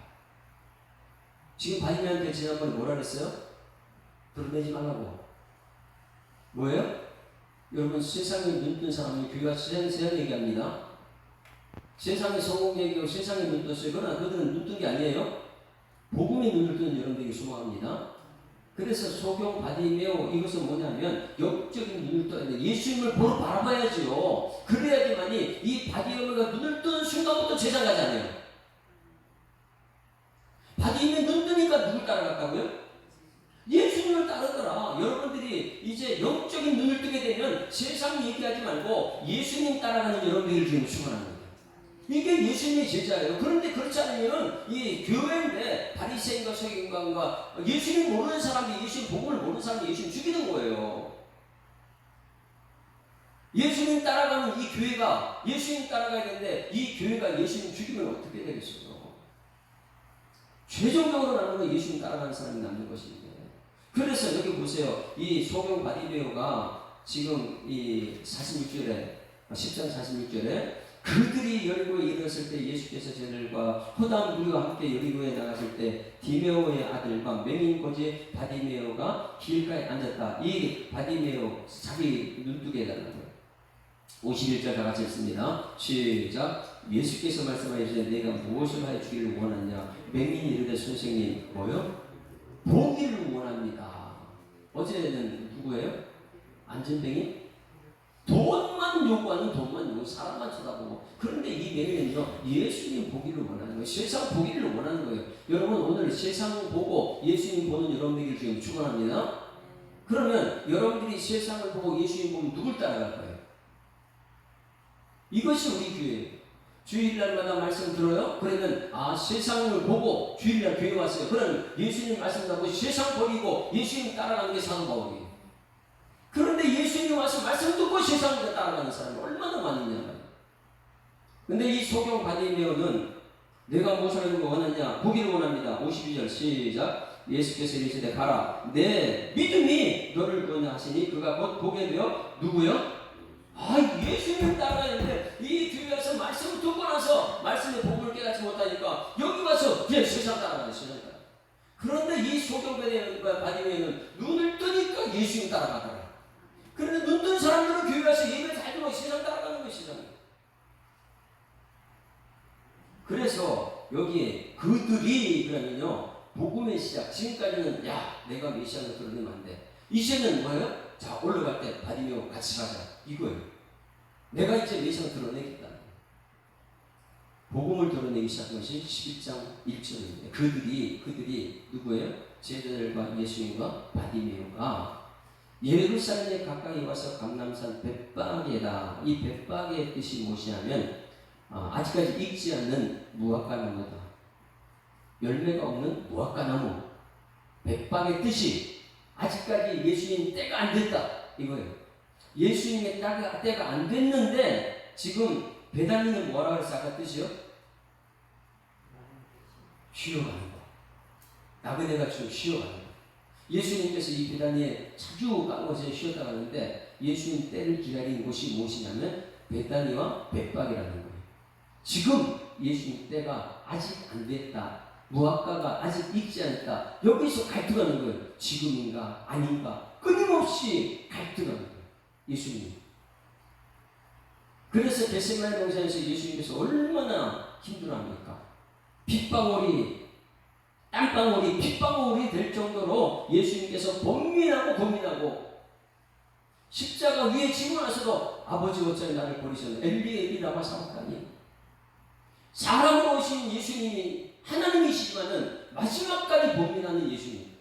지금 바디메오한테 지난번에 뭐라 그랬어요? 드러내지 말라고. 뭐예요? 여러분, 세상에 눈뜬 사람이 교회가 세상 얘기합니다. 세상에 성공 얘기하고 세상에 눈 떴어요. 그러나 그들은 눈 뜬 게 아니에요. 복음의 눈을 뜨는 여러분들에게 소망합니다. 그래서 소경 바디메오, 이것은 뭐냐면 영적인 눈을 떠야 돼. 예수님을 보러 바라봐야지요. 그래야지만이 이 바디메오가 눈을 뜨는 순간부터 제장 가지 않아요. 바디메오 눈 뜨니까 누굴 따라갔다고요? 예수님을 따르더라. 여러분들이 이제 영적인 눈을 뜨게 되면 세상 얘기하지 말고 예수님 따라가는 여러분들을 지금 충원하는 거예요. 이게 예수님의 제자예요. 그런데 그렇지 않으면 이 교회인데 바리새인과 서기관과 예수님 모르는 사람이, 예수님 복음을 모르는 사람이 예수님 죽이는 거예요. 예수님 따라가는 이 교회가, 예수님 따라가야 되는데 이 교회가 예수님 죽이면 어떻게 되겠어요? 최종적으로 남는 건 예수님 따라가는 사람이 남는 것인데. 그래서 여기 보세요. 이 소경 바디메오가 지금 이 46절에, 10장 46절에 그들이 여리고에 이르렀을 때 예수께서 저들과 호담 무리와 함께 여리고에 나갔을 때 디메오의 아들과 맹인 고지 바디메오가 길가에 앉았다. 이 바디메오 자기 눈뜨게 해달라는 거예요. 51절 다 같이 읽습니다. 시작. 예수께서 말씀하시되 내가 무엇을 하여 주기를 원하냐? 맹인이 이르되 선생님, 뭐요? 보기를 원합니다. 어제는 누구예요? 안전뱅이? 돈만 요구하는, 사람만 쳐다보고. 그런데 이 맹인은요, 예수님 보기를 원하는 거예요. 세상 보기를 원하는 거예요. 여러분, 오늘 세상 보고 예수님 보는 여러분들이 지금 축원합니다. 그러면 여러분들이 세상을 보고 예수님 보면 누굴 따라갈 거예요? 이것이 우리 교회예요. 주일날마다 말씀 들어요? 그러면 세상을 보고 주일날 교회 왔어요. 그러면 예수님 말씀 듣고 세상 버리고 예수님 따라가는 게 사도 바울이에요. 그런데 예수님 와서 말씀 듣고 세상을 따라가는 사람이 얼마나 많으냐. 근데 이 소경 바디메오는 내가 무엇을 하는 거 원하냐? 보기를 원합니다. 52절 시작. 예수께서 이르시되 가라. 내 믿음이 너를 구원하시니 그가 곧 보게 되어 누구요? 예수님 따라가는데 이 교회 와서 말씀을 듣고 나서 말씀의 복음을 깨닫지 못하니까 여기 와서 그냥 세상 따라가요. 세상 따라. 그런데 이 소경 바디메오는 눈을 뜨니까 예수님 따라가더라. 그런데 눈 뜬 사람들은 교회 와서 예배 잘 듣고 세상 따라가는 거예요. 세상. 그래서 여기에 그들이 그러면요, 복음의 시작. 지금까지는 내가 메시아를 드러내면 안 돼. 이제는 뭐예요? 자, 올라갈 때 바디메오 같이 가자. 이거예요. 내가 이제 메시아를 드러내겠다. 복음을 드러내기 시작한 것이 11장 1절입니다. 그들이 누구예요? 제자들과 예수님과 바디메오가 예루살렘에 가까이 와서 감람산 벳바게다. 이 벳바게의 뜻이 무엇이냐면 아직까지 익지 않는 무화과 나무다. 열매가 없는 무화과 나무. 백박의 뜻이 아직까지 예수님 때가 안 됐다 이거예요. 예수님의 때가 안 됐는데 지금 베다니는 뭐라고 했어? 아까 뜻이요? 쉬어가는 거. 나그네가 좀 쉬어가는 거. 예수님께서 이 베다니에 자주 간 곳에 쉬었다 가는데 예수님 때를 기다리는 곳이 무엇이냐면 베다니와 백박이라는 거예요. 지금 예수님 때가 아직 안 됐다. 무화과가 아직 익지 않았다. 여기서 갈등하는 거예요. 지금인가 아닌가 끊임없이 갈등하는 거예요. 예수님. 그래서 겟세마네 동산에서 예수님께서 얼마나 힘들어합니까? 빗방울이 땀방울이 빗방울이 될 정도로 예수님께서 고민하고 십자가 위에 지고 나서도 아버지 어찌 나를 버리셨나 엘리 라마 사박다니. 사람으로 오신 예수님이 하나님이시지만은 마지막까지 고민하는 예수님.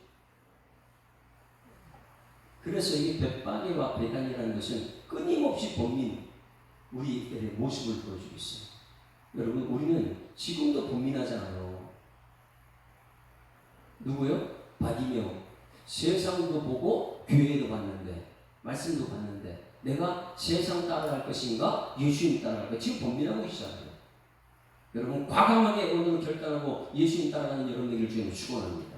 그래서 이 벳바니와 베단이라는 것은 끊임없이 고민, 우리들의 모습을 보여주고 있어요. 여러분, 우리는 지금도 고민하잖아요. 누구요? 바디메오. 세상도 보고 교회도 봤는데, 말씀도 봤는데, 내가 세상 따라갈 것인가? 예수님 따라갈 것인가? 지금 고민하고 있잖아요. 여러분, 과감하게 오늘 결단하고 예수님 따라가는 여러분에게 주님을 축원합니다.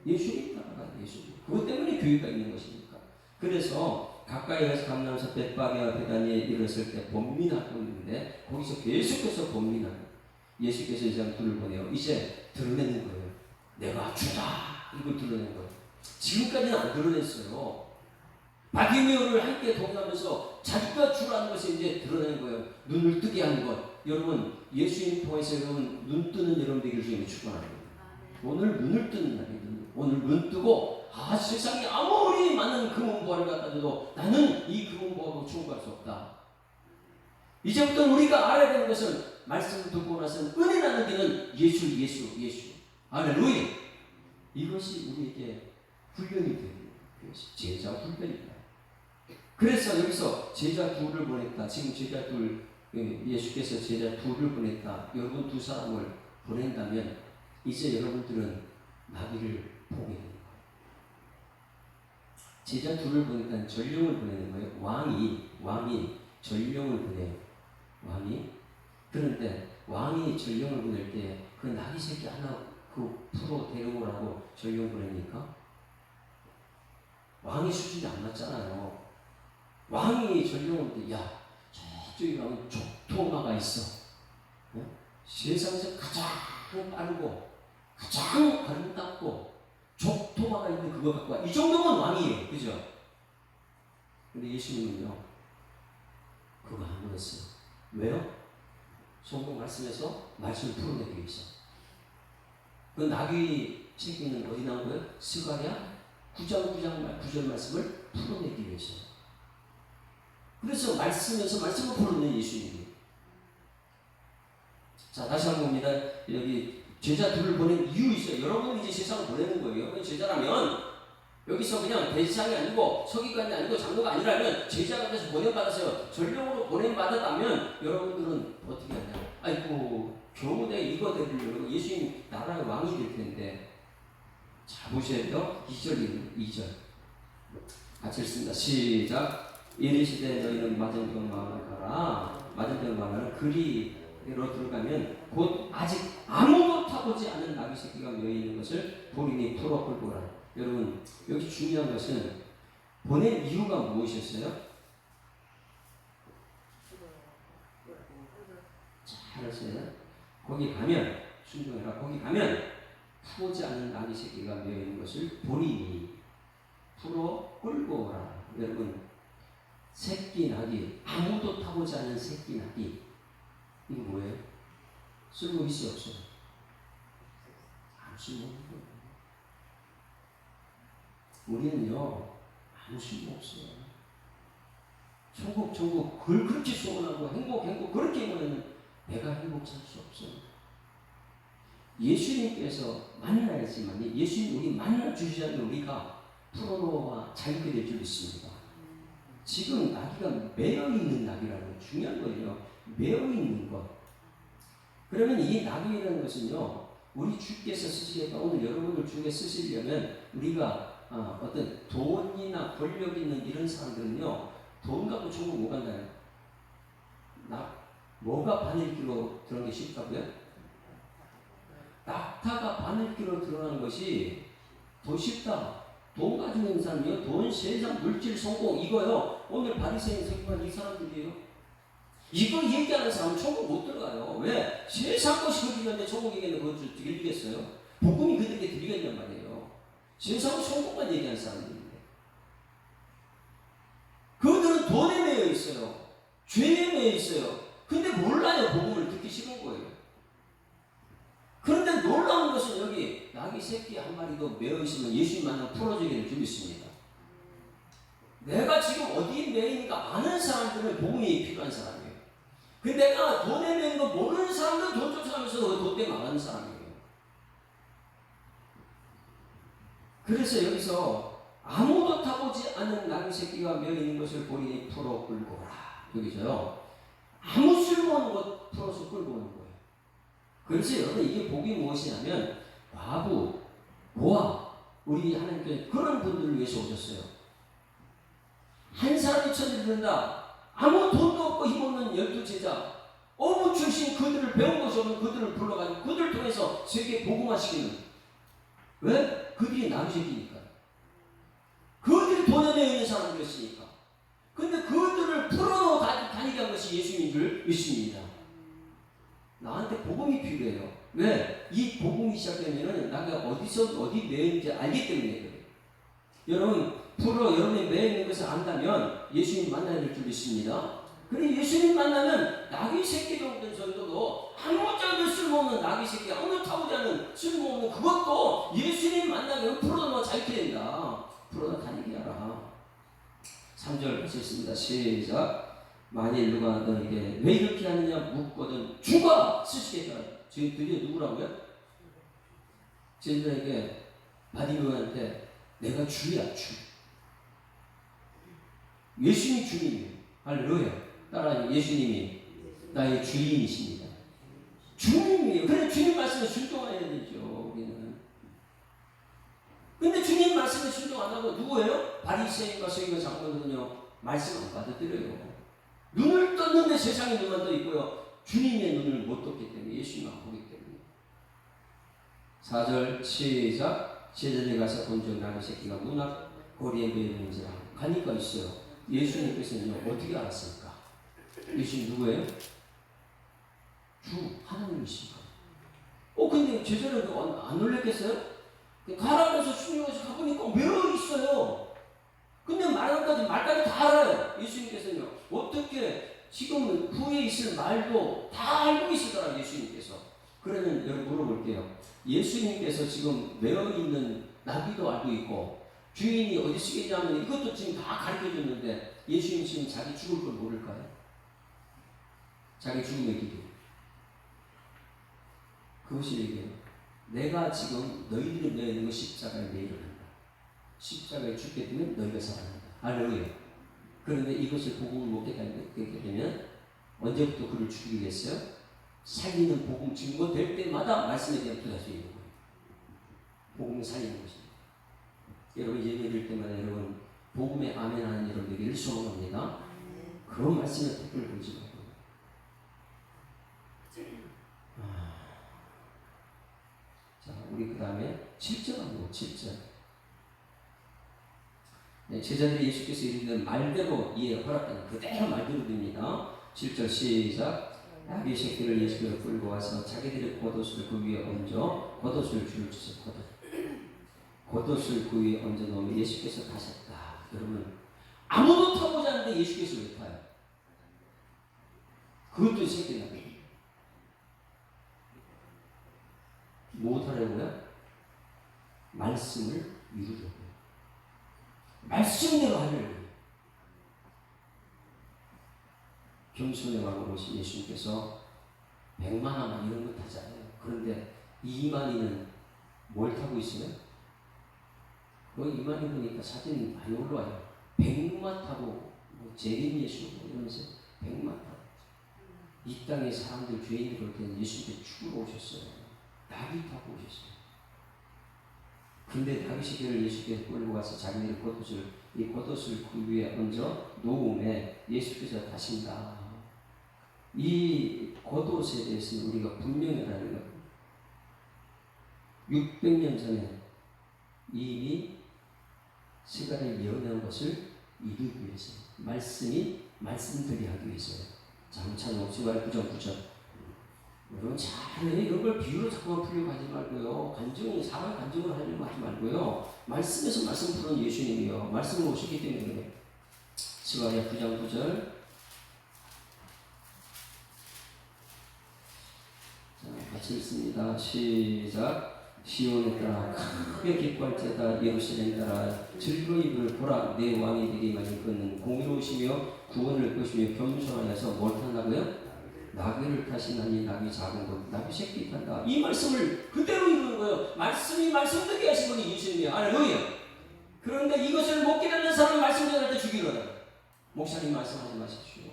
예수님 따라가는 예수님. 그것 때문에 교회가 있는 것입니까? 그래서 가까이 가서 감람산 벳바게와 베다니에 이르렀을 때 본민하고 있는데 거기서 계속해서 본민하고 예수께서 이 사람 둘을 보내요. 이제 드러내는 거예요. 내가 주다. 이걸 드러내는 거예요. 지금까지는 안 드러냈어요. 바디메오를 함께 동행하면서 자기가 주라는 것을 이제 드러내는 거예요. 눈을 뜨게 하는 것. 여러분, 예수님 통해서 여러분 눈 뜨는 여러분 되기를 주님이 축원합니다. 오늘 눈을 뜨는 날이에요. 오늘 눈 뜨고 세상에 아무리 많은 금은보화를 갖다 줘도 나는 이 금은보화로 충분할 수 없다. 이제부터 우리가 알아야 되는 것은 말씀을 듣고 나서는 은혜 나누기는 예수. 할렐루야. 이것이 우리에게 훈련이 되는 것이 제자 훈련이다. 그래서 여기서 제자 둘을 보냈다. 지금 제자 둘, 예수께서 제자 둘을 보냈다. 여러분 두 사람을 보낸다면 이제 여러분들은 나비를 보게 되는 거예요. 제자 둘을 보냈다는 전령을 보내는 거예요. 왕이 전령을 보내요. 그런데 왕이 전령을 보낼 때 그 나귀 새끼 하나 그 풀어 데려오라고 전령 보내니까 왕의 수준이 안 맞잖아요. 왕이 전령을 볼 때, 야, 저쪽에 가면 족토마가 있어. 세상에서 가장 빠르고 가장 아름답고 족토마가 있는 그거 갖고 와. 이 정도면 왕이에요. 그죠? 근데 예수님은요, 그거 안 그랬어요. 왜요? 성경 말씀에서 말씀을 풀어내기 위해서. 그 나귀 새끼는 어디 나온 거예요? 스가랴 9절 말씀을 풀어내기 위해서. 그래서 말씀에서 말씀을 풀어내는 예수님이. 자, 다시 한번 봅니다. 여기 제자 둘을 보낸 이유 있어요. 여러분은 이제 세상을 보내는 거예요. 여러분 제자라면 여기서 그냥 대지상이 아니고 서기관이 아니고 장로가 아니라면 제자가 돼서 보냄받았어요. 전령으로 보냄받았다면 여러분들은 어떻게 하냐? 아이고 겨우 내가 이거 되려고 예수님 나라의 왕이 될 텐데. 자, 보셔요. 2절 같이 읽습니다. 시작. 이르시되 너희는 맞은편 마을을 가라. 맞은편 마을은 그리로 들어가면 곧 아직 아무도 타보지 않은 나귀 새끼가 며 있는 것을 보리니 풀어 끌고 오라. 여러분, 여기 중요한 것은 보낸 이유가 무엇이었어요? 잘하세요. 거기 가면 순종해라. 거기 가면 타보지 않은 나귀 새끼가 며 있는 것을 보리니 풀어 끌고 오라. 여러분, 새끼 나귀, 아무도 타보지 않은 새끼 나귀, 이거 뭐예요? 쓸모 있어요, 없어요? 아무 쓸모 없는 거예요. 우리는요, 아무 쓸모 없어요. 천국, 그걸 그렇게 소원하고 행복, 그렇게 하면 내가 행복할 수 없어요. 예수님께서 만나야지만, 예수님 우리 만나주시자면 우리가 풀어놓아 자유게 될 줄 있습니다. 지금 나귀가 매여있는 나귀라는 거 중요한 거예요. 매여있는 것. 그러면 이 나귀라는 것은요, 우리 주께서 쓰시겠다. 오늘 여러분들 중에 쓰시려면 우리가 어떤 돈이나 권력 있는 이런 사람들은요, 돈 갖고 천국 못 간다요. 뭐가 바늘기로 들어가는 게 쉽다고요? 낙타가 바늘기로 들어가는 것이 더 쉽다. 돈 가지고 있는 사람이요, 돈, 세상, 물질, 성공 이거요. 오늘 바리새인 세계관 이 사람들이에요. 이거 얘기하는 사람은 천국 못 들어가요. 왜? 세상 것이 그들이는데 천국에게는 그것을 드리겠어요? 복음이 그들에게 드리겠냔 말이에요. 세상 천국만 얘기하는 사람들인데. 그들은 돈에 매여 있어요. 죄에 매여 있어요. 근데 몰라요. 복음을 듣기 싫은 거예요. 그런데 놀라운 것은 여기 나귀 새끼 한 마리도 매여 있으면 예수님 만나면 풀어주기를 좀 있습니다. 내가 지금 어디에 매여 있는가 아는 사람들은 복음이 필요한 사람이에요. 근데 내가 돈에 매인 거 모르는 사람들은 돈 쫓아가면서 돈 때문에 망하는 사람이에요. 그래서 여기서 아무도 타보지 않은 나귀 새끼가 매여 있는 것을 보리니 풀어 끌고 오라. 여기서요. 아무 쓸모없는 것 풀어서 끌고 오는 거예요. 그래서 여러분 이게 복이 무엇이냐면 과부, 고아, 우리 하나님께 그런 분들을 위해서 오셨어요. 한 사람이 천지를 든다. 아무 돈도 없고 힘없는 12제자, 어부 출신 그들을 배운 것이 없는 그들을 불러가지고 그들을 통해서 세계에 복음화시키는. 왜? 그들이 나귀새끼니까. 그들이 돈에 매여 있는 사람들이었으니까. 근데 그들을 풀어놓고 다니게 한 것이 예수님인 줄 믿습니다. 나한테 복음이 필요해요. 왜? 이 복음이 시작되면은 내가 어디서 어디 매인지 알기 때문에 그래요. 여러분, 여러분이 매여 있는 것을 안다면 예수님 만나야 될 줄 믿습니다. 그래 예수님 만나면 나귀 새끼 정도도 아무짝에도 쓸모없는 나귀 새끼, 아무 타오지 않은 쓸모없는 그것도 예수님 만나면 풀어놓아 자유케 된다. 풀어놓아 다니게 하라. 3절 하셨습니다. 시작. 만일 누가 너에게 왜 이렇게 하느냐 묻거든 주가 쓰시겠다. 드디어 누구라고요? 제자에게 바디메오한테 내가 주야 주. 예수님이 주님이에요. 할렐루야. 따라 예수님이 나의 주인이십니다. 주님이에요. 그래 주님 말씀에 순종해야 되죠. 우리는. 근데 주님 말씀에 순종 안 하고 누구예요? 바리새인과 서기관 장로들은요 말씀 안 받아들여요. 눈을 떴는데 세상에 눈만 떠 있고요. 주님의 눈을 못 떴기 때문에 예수님만 보기 때문에. 4절 시작. 제자들이 가서 본적 나귀 새끼가 문 앞 거리에 매여 있는지라. 가니까 있어요. 예수님께서는요 어떻게 알았습니까? 예수님 누구예요? 주 하나님이십니까? 근데 제자들은 안 놀랬겠어요? 가라 그래서 순종해서 가보니까 매여 있어요. 근데 말까지 다 알아요. 예수님께서는요 어떻게 지금 후에 있을 말도 다 알고 계시더라 예수님께서. 그러면 여러분 물어볼게요. 예수님께서 지금 매여 있는 나귀도 알고 있고 주인이 어디 쓰겠냐면 이것도 지금 다 가르쳐 줬는데 예수님 지금 자기 죽을 걸 모를까요? 자기 죽음의 기도. 그것이 얘기해요. 내가 지금 너희들이 매여 있는 거 십자가에 매이를 한다. 십자가에 죽게 되면 너희가 살아난다. 할렐루야. 그런데 이것을 복음을 못 깨닫게 되면 언제부터 그를 죽이게 했어요? 살리는 복음 증거될 때마다 말씀에 대한 부담이 있는 거예요. 복음을 살리는 것입니다. 여러분 예배드릴 때마다 여러분 복음에 아멘하는 여러분 되기를 소원합니다. 그런 말씀에 댓글 보지 말고. 자, 우리 그 다음에 7절 한번 7절. 네, 제자들이 예수께서 이르는 말대로 이에 허락하는 그대로 말대로 됩니다. 7절 시작. 나귀 새끼를 예수께서 끌고 와서 자기들의 겉옷을 그 위에 얹어 겉옷을 줄을 주셨 겉옷을 그 위에 얹어 놓으면 예수께서 타셨다. 여러분 아무도 타보지 않는데 예수께서 왜 타요? 그것도 새끼나귀. 뭐 하려고요? 말씀을 이루려고요. 말씀대로 하려고요. 겸손의 왕으로 오신 예수님께서 100만원 이런 거 타잖아요. 그런데 2만이는 뭘 타고 있어요? 거기 2만이 보니까 사진이 많이 올라와요. 100만 타고 재림 예수 이러면서 100만 타고 이 땅에 사람들 죄인들이 올 때는 예수님께 죽으러 오셨어요. 낙이 타고 오셨어요. 근데 다윗에게를 예수께서 끌고 가서 자기들의 겉옷을 그 위에 얹어 놓음에 예수께서 타신다. 이 겉옷에 대해서는 우리가 분명히 알아야 합니다. 600년 전에 이미 시간을 예언한 것을 이루기 위해서 말씀들이 하기 위해서요. 잠찬 50말 9절 여러분 잘해. 이런 걸 비유로 자꾸만 풀려고 하지 말고요. 사람 간증을 하려고 하지 말고요. 말씀에서 말씀 풀은 예수님이요. 말씀을 오셨기 때문에 그래요. 스가랴 9장 9절. 자, 같이 읽습니다. 시작. 시온에 따라 크게 기뻐할지어다. 예루살렘 따라 즐거이 보라. 내 왕이 되기만이 그는 공의로우시며 구원을 것이며 겸손하여서 뭘 탄다고요? 나귀를 타시나니 나귀 작은 것 나귀 새끼 탄다. 이 말씀을 그대로 이루는 거예요. 말씀이 말씀되게 하신 분이 예수님이에요. 할렐루야. 그런데 이것을 못 깨닫는 사람은 말씀 전할 때 죽이거든. 목사님 말씀하지 마십시오.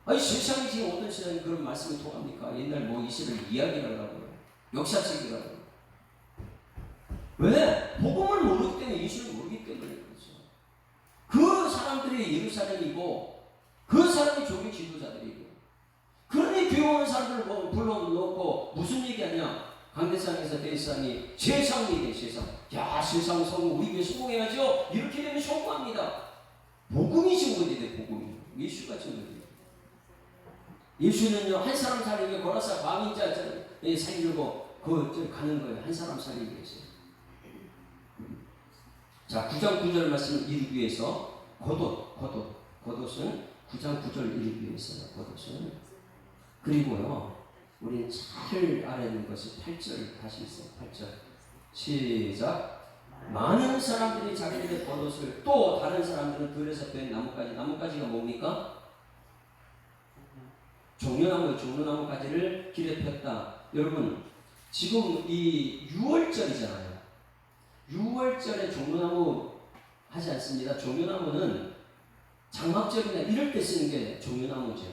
아니 세상에 지금 어떤 시대에 그런 말씀이 통합니까? 옛날 뭐 이 시대를 이야기하라고요. 역사책이라고요. 왜? 복음을 모르기 때문에, 예수를 모르기 때문에 그렇죠. 그 사람들이 예루살렘이고 그 사람이 종교 지도자들이고, 그러니 교회 오는 사람들을 불러놓고 무슨 얘기하냐? 강대상에서 대상이 세상이래. 세상. 야, 세상 성공, 우리 교회 성공해야죠. 이렇게 되면 성공합니다. 복음이 증거되네. 복음이. 예수가 증거돼요. 예수는요, 한 사람 살리기 위해 고라사 광인자 살리려고 가는 거예요. 한 사람 살리기 위해서. 자, 9장 9절 말씀을 이루기 위해서 겉옷은 9장 9절 이루기 위해서요. 겉옷은. 그리고요, 우리는 잘 알아야 하는 것이 8절 다시 있어요. 8절 시작. 많은 사람들이 자기들의 겉옷을, 또 다른 사람들은 들에서 뺀 나뭇가지가 뭡니까? 종려나무 가지를 길에 폈다. 여러분, 지금 이 6월절이잖아요. 6월절에 종려나무 하지 않습니다. 종려나무는 장막절이나 이럴 때 쓰는 게 종려나무죠.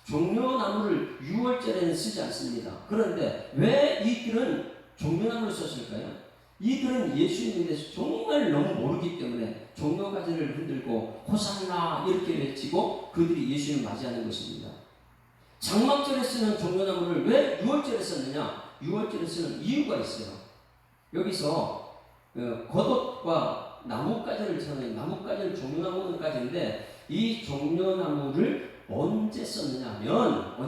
종려나무를 6월절에는 쓰지 않습니다. 그런데 왜 이들은 종려나무를 썼을까요? 이들은 예수님에 대해서 정말 너무 모르기 때문에 종려가지를 흔들고 호산나 이렇게 외치고 그들이 예수님을 맞이하는 것입니다. 장막절에 쓰는 종려나무를 왜 6월절에 썼느냐? 6월절에 쓰는 이유가 있어요. 여기서 겉옷과 나뭇가지를 쓰는, 나뭇가지는 종려나무까지인데 이 종려나무를 언제 썼느냐면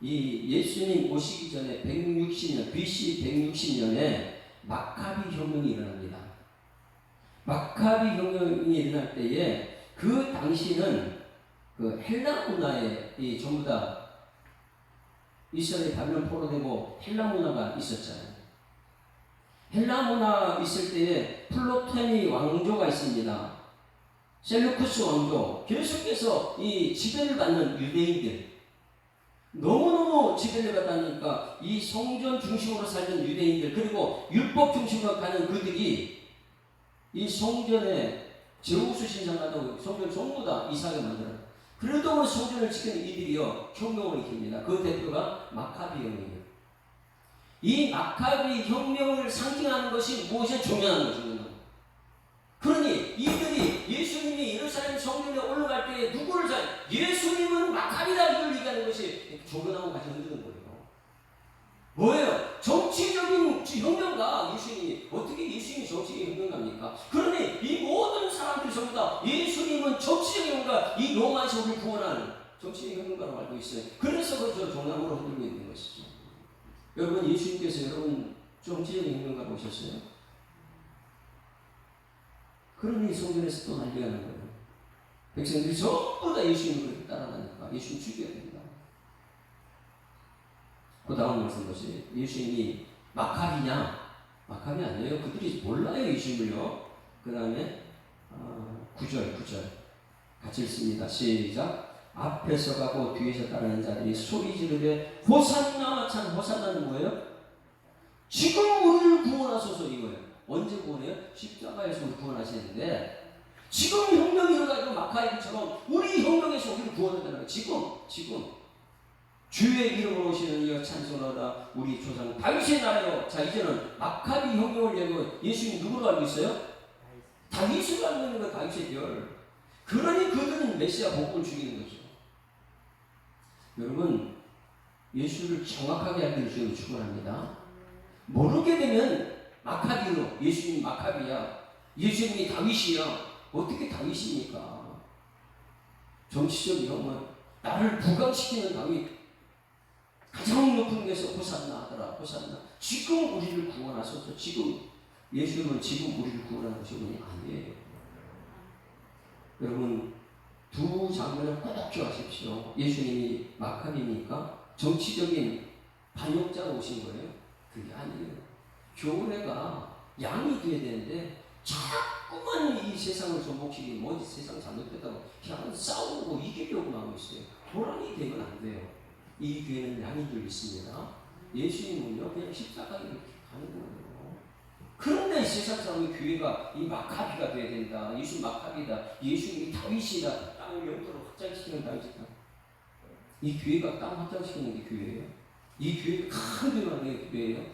이 예수님 오시기 전에 160년 BC 160년에 마카비 혁명이 일어납니다. 마카비 혁명이 일어날 때에 그 당시는 그 헬라 문화에 전부 다 이스라엘 바벨론 포로되고 헬라 문화가 있었잖아요. 헬라 문화 있을 때에 플로테미 왕조가 있습니다. 셀루쿠스 왕조, 계속해서 이 지배를 받는 유대인들, 너무너무 지배를 받으니까 이 성전 중심으로 살던 유대인들, 그리고 율법 중심으로 가는 그들이 이 성전에 제우스 신상하다고 성전 전부 다 이상하게 만들어요. 그래도 성전을 지키는 이들이요 혁명을 일으킵니다. 그 대표가 마카비 혁명이에요. 이 마카비 혁명을 상징하는 것이 무엇이냐? 종려나무 거죠. 그러니 이들이 예수님이 예루살렘 성전에 올라갈 때에 누구를 예수님은 마카비다 이걸 얘기하는 것이 종려나무 같이 흔드는 거예요. 뭐예요? 정치적인 혁명가. 예수님이 어떻게 예수님이 정치적인 혁명가입니까? 그러니 이 모든 사람들이 전부 다 예수님은 정치적인 혁명가, 이 로마에서 우리를 구원하는 정치적인 혁명가로 알고 있어요. 그래서 그 종려나무로 흔들고 있는 것이죠. 여러분, 예수님께서 여러분 정치적인 혁명가 보셨어요? 그러니 성전에서 또 난리가 난 거예요. 백성들이 전부 다 예수님을 그렇게 따라다니까 예수님 죽여야 된다. 그 다음 말씀 보세요. 예수님이 마카비냐? 마카비 아니에요. 그들이 몰라요, 예수님을요. 그 다음에 9절 같이 읽습니다. 시작. 앞에서 가고 뒤에서 따르는 자들이 소리 지르되 호산나. 참, 호산나는 뭐예요? 지금 우리를 구원하소서 이거예요. 언제 구원해요? 십자가에서 우리 구원하시는데, 지금 혁명이 일어나고 마카이처럼 우리 혁명에서 우리를 구원한다는 거예요. 지금 주의 이름으로 오시는 이여 찬송하다 우리 조상 다윗의 나라요. 자, 이제는 마카비 혁명을 얘기하고 예수님이 누구로 알고 있어요? 다윗을 알고 있는 거, 다윗의 별. 그러니 그들은 메시아 복음을 죽이는 거죠. 여러분, 예수를 정확하게 알기를 주님이 축원합니다. 모르게 되면 마카비로, 예수님이 마카비야, 예수님이 다윗이야. 어떻게 다윗입니까? 정치적 이런 나를 부강시키는 다윗, 가장 높은 데서 호산나 하더라. 호산나. 지금 우리를 구원하소서. 지금 예수님은 지금 우리를 구원하는 분이 아니에요. 여러분, 두 장면을 꼭 기억하십시오. 예수님이 마카비니까 정치적인 반역자로 오신 거예요? 그게 아니에요. 교회가 양이 돼야 되는데 자꾸만 이 세상을 전복시키고 뭐 세상 잘못됐다고 그냥 싸우고 이기려고 하고 있어요. 도란이 되면 안 돼요. 이 교회는 양인 줄 믿습니다. 예수님은요 그냥 십자가에 이렇게 가는 거예요. 그런데 세상 사람이 교회가 이 마카비가 돼야 된다. 예수 마카비다. 예수님이 다윗이다. 땅을 영토로 확장시키는 다윗이다. 이 교회가 땅 확장시키는 게 교회예요? 이 교회가 큰 교회만 게 교회예요?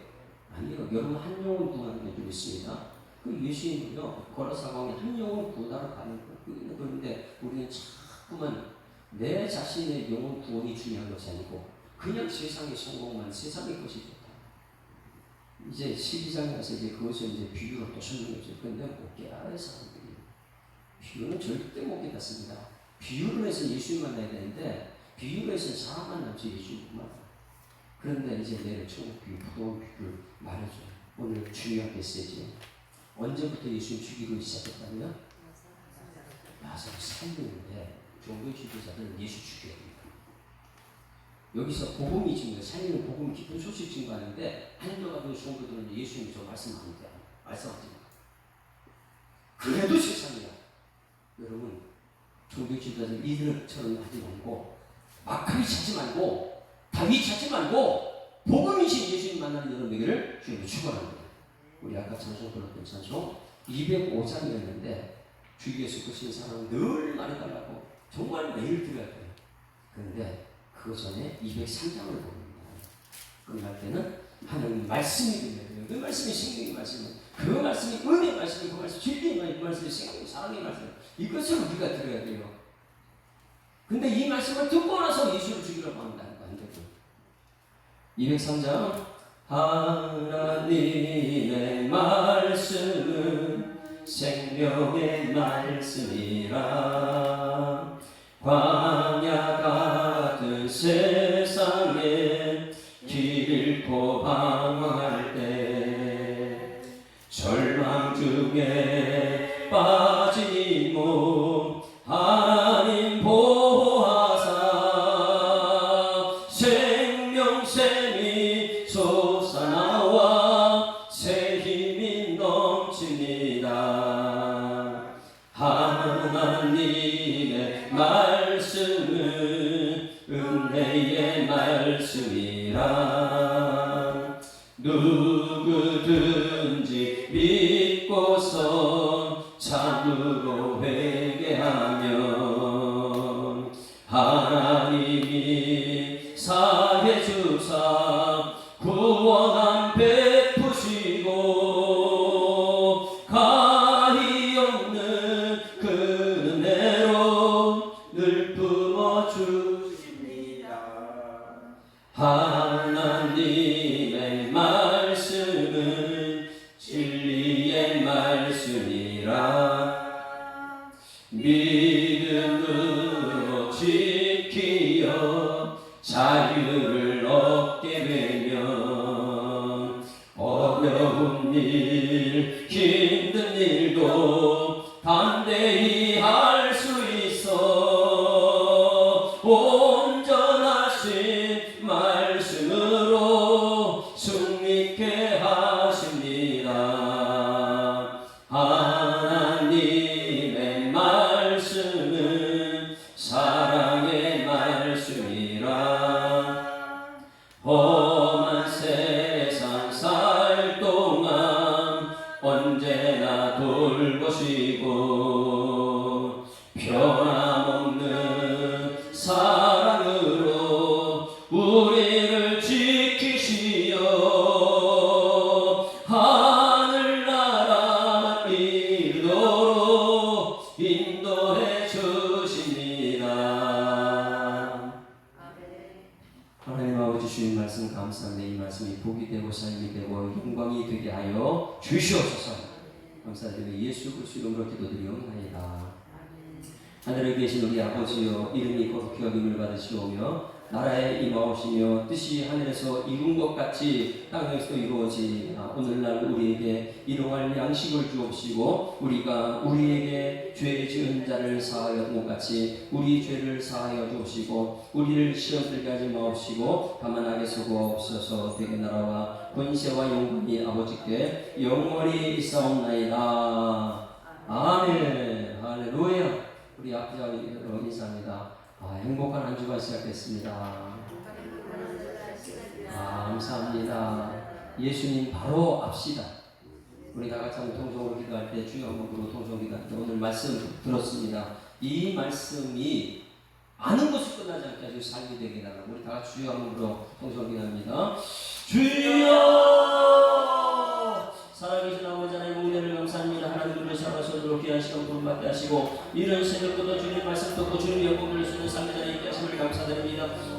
아니요. 여러분 한 영혼 구하는 게 좀 있습니다. 그 예수님은요 고라사방에 한 영혼 구하러 가는 거예요. 그런데 우리는 자꾸만 내 자신의 영혼 구원이 중요한 것이 아니고 그냥 세상의 성공만, 세상의 것이 좋다. 이제 12장에 가서 이제 그것을 이제 비유로 또 설명했죠. 그런데 못 깨달아요, 사람들이. 비유는 절대 못 깨닫습니다. 비유로 해서 예수님 만나야 되는데 비유로 해서 사람 만나지 예수님만. 그런데 이제 내일 천국 비유, 부동산 비유를 말해줘요. 오늘 중요한 메시지. 언제부터 예수님 죽이고 시작했다면? 나사로 살리는데 종교 지도자들은 예수 죽여야 됩니다. 여기서 복음이 증거, 살리는 복음이 기쁜 소식 증거하는데 한정하던 종교들은 예수님이 저 말씀 안 돼요. 말씀하지 마. 그래도 세상이야. 여러분, 종교 지도자들 이들처럼 하지 말고 마카비 찾지 말고 다윗 찾지 말고 복음이신 예수님 만나는 여러분에게를 주님이 축원합니다. 우리 아까 찬송 들었던 찬송 205장이었는데 주위에서 보시는 사람은 늘 말해달라고 정말 매일 드려야 돼요. 그런데 그 전에 203장을 봅니다. 끝날 때는 하나님 말씀이 들려야 돼요. 그 말씀이 생명의 말씀이에요. 그 말씀이 은혜의 말씀이고 그 말씀이 진리의 말씀이 생명의 사랑의 말씀이에요. 이것을 우리가 들어야 돼요. 근데 이 말씀을 듣고 나서 예수를 죽이려고 한다는 거 안 되고. 203장 하나님의 말씀은 생명의 말씀이라 광야 같은 세상에 길 잃고 방황할 때 절망 중에 빠진 이 몸 하나님 보호하사 생명샘이 솟아나와 새 힘이 넘칩니다. 하나님의 말씀은 은혜의 말씀이라 누구든지 믿고서 참으로 회개하면 하나님이 사해 주사 구원함 베푸시고 가히 없는 그 은혜로 늘 품어주십니다. 하나님의 말씀은 진리의 말씀이라 믿음으로 지키어 자유를 얻게 되면 어려운 일, 힘든 일도 담대히 할 수 있어 온전하신 말씀으로 승리케 하십니다. 하나님의 말씀은 사랑의 말씀이라 험한 세상 살 동안 언제나 돌보시고 변함없는 사랑으로 주시옵소서. 감사드리며 예수 그리스도 이름으로 기도드리옵나이다. 하늘에 계신 우리 아버지여, 이름이 거룩히 여김을 받으시오며 나라에 임하오시며 뜻이 하늘에서 이룬 것 같이 땅에서도 이루어지이다. 오늘날 우리에게 일용할 양식을 주옵시고 우리가 우리에게 죄 지은 자를 사하여 준 것 같이 우리 죄를 사하여 주옵시고 우리를 시험 들게 하지 마옵시고 다만 악에서 구하옵소서. 되게 나라와 권세와 영광이 아버지께 영원히 있사옵나이다. 아멘. 할렐루야. 우리 앞자로 인사합니다. 행복한 한 주가 시작됐습니다. 감사합니다. 예수님 바로 앞시다. 우리 다 같이 한번 통성으로 기도할 때, 주여 한번 부르고 통성 기도할 때 오늘 말씀 들었습니다. 이 말씀이 아는 것을 끝나지 않게 아주 삶이 되게 달라고 우리 다 같이 주여 한번 부르고 통성 기도합니다. 주여! 살아계신 아버지 하나님 은혜를 감사합니다. 하나님 우리를 살아서 귀한 시간 부름받게 하시고 이런 새벽부터 주님 말씀 듣고 주님 영광을 수 있는 삶의 자리에 있게 하심을 감사드립니다.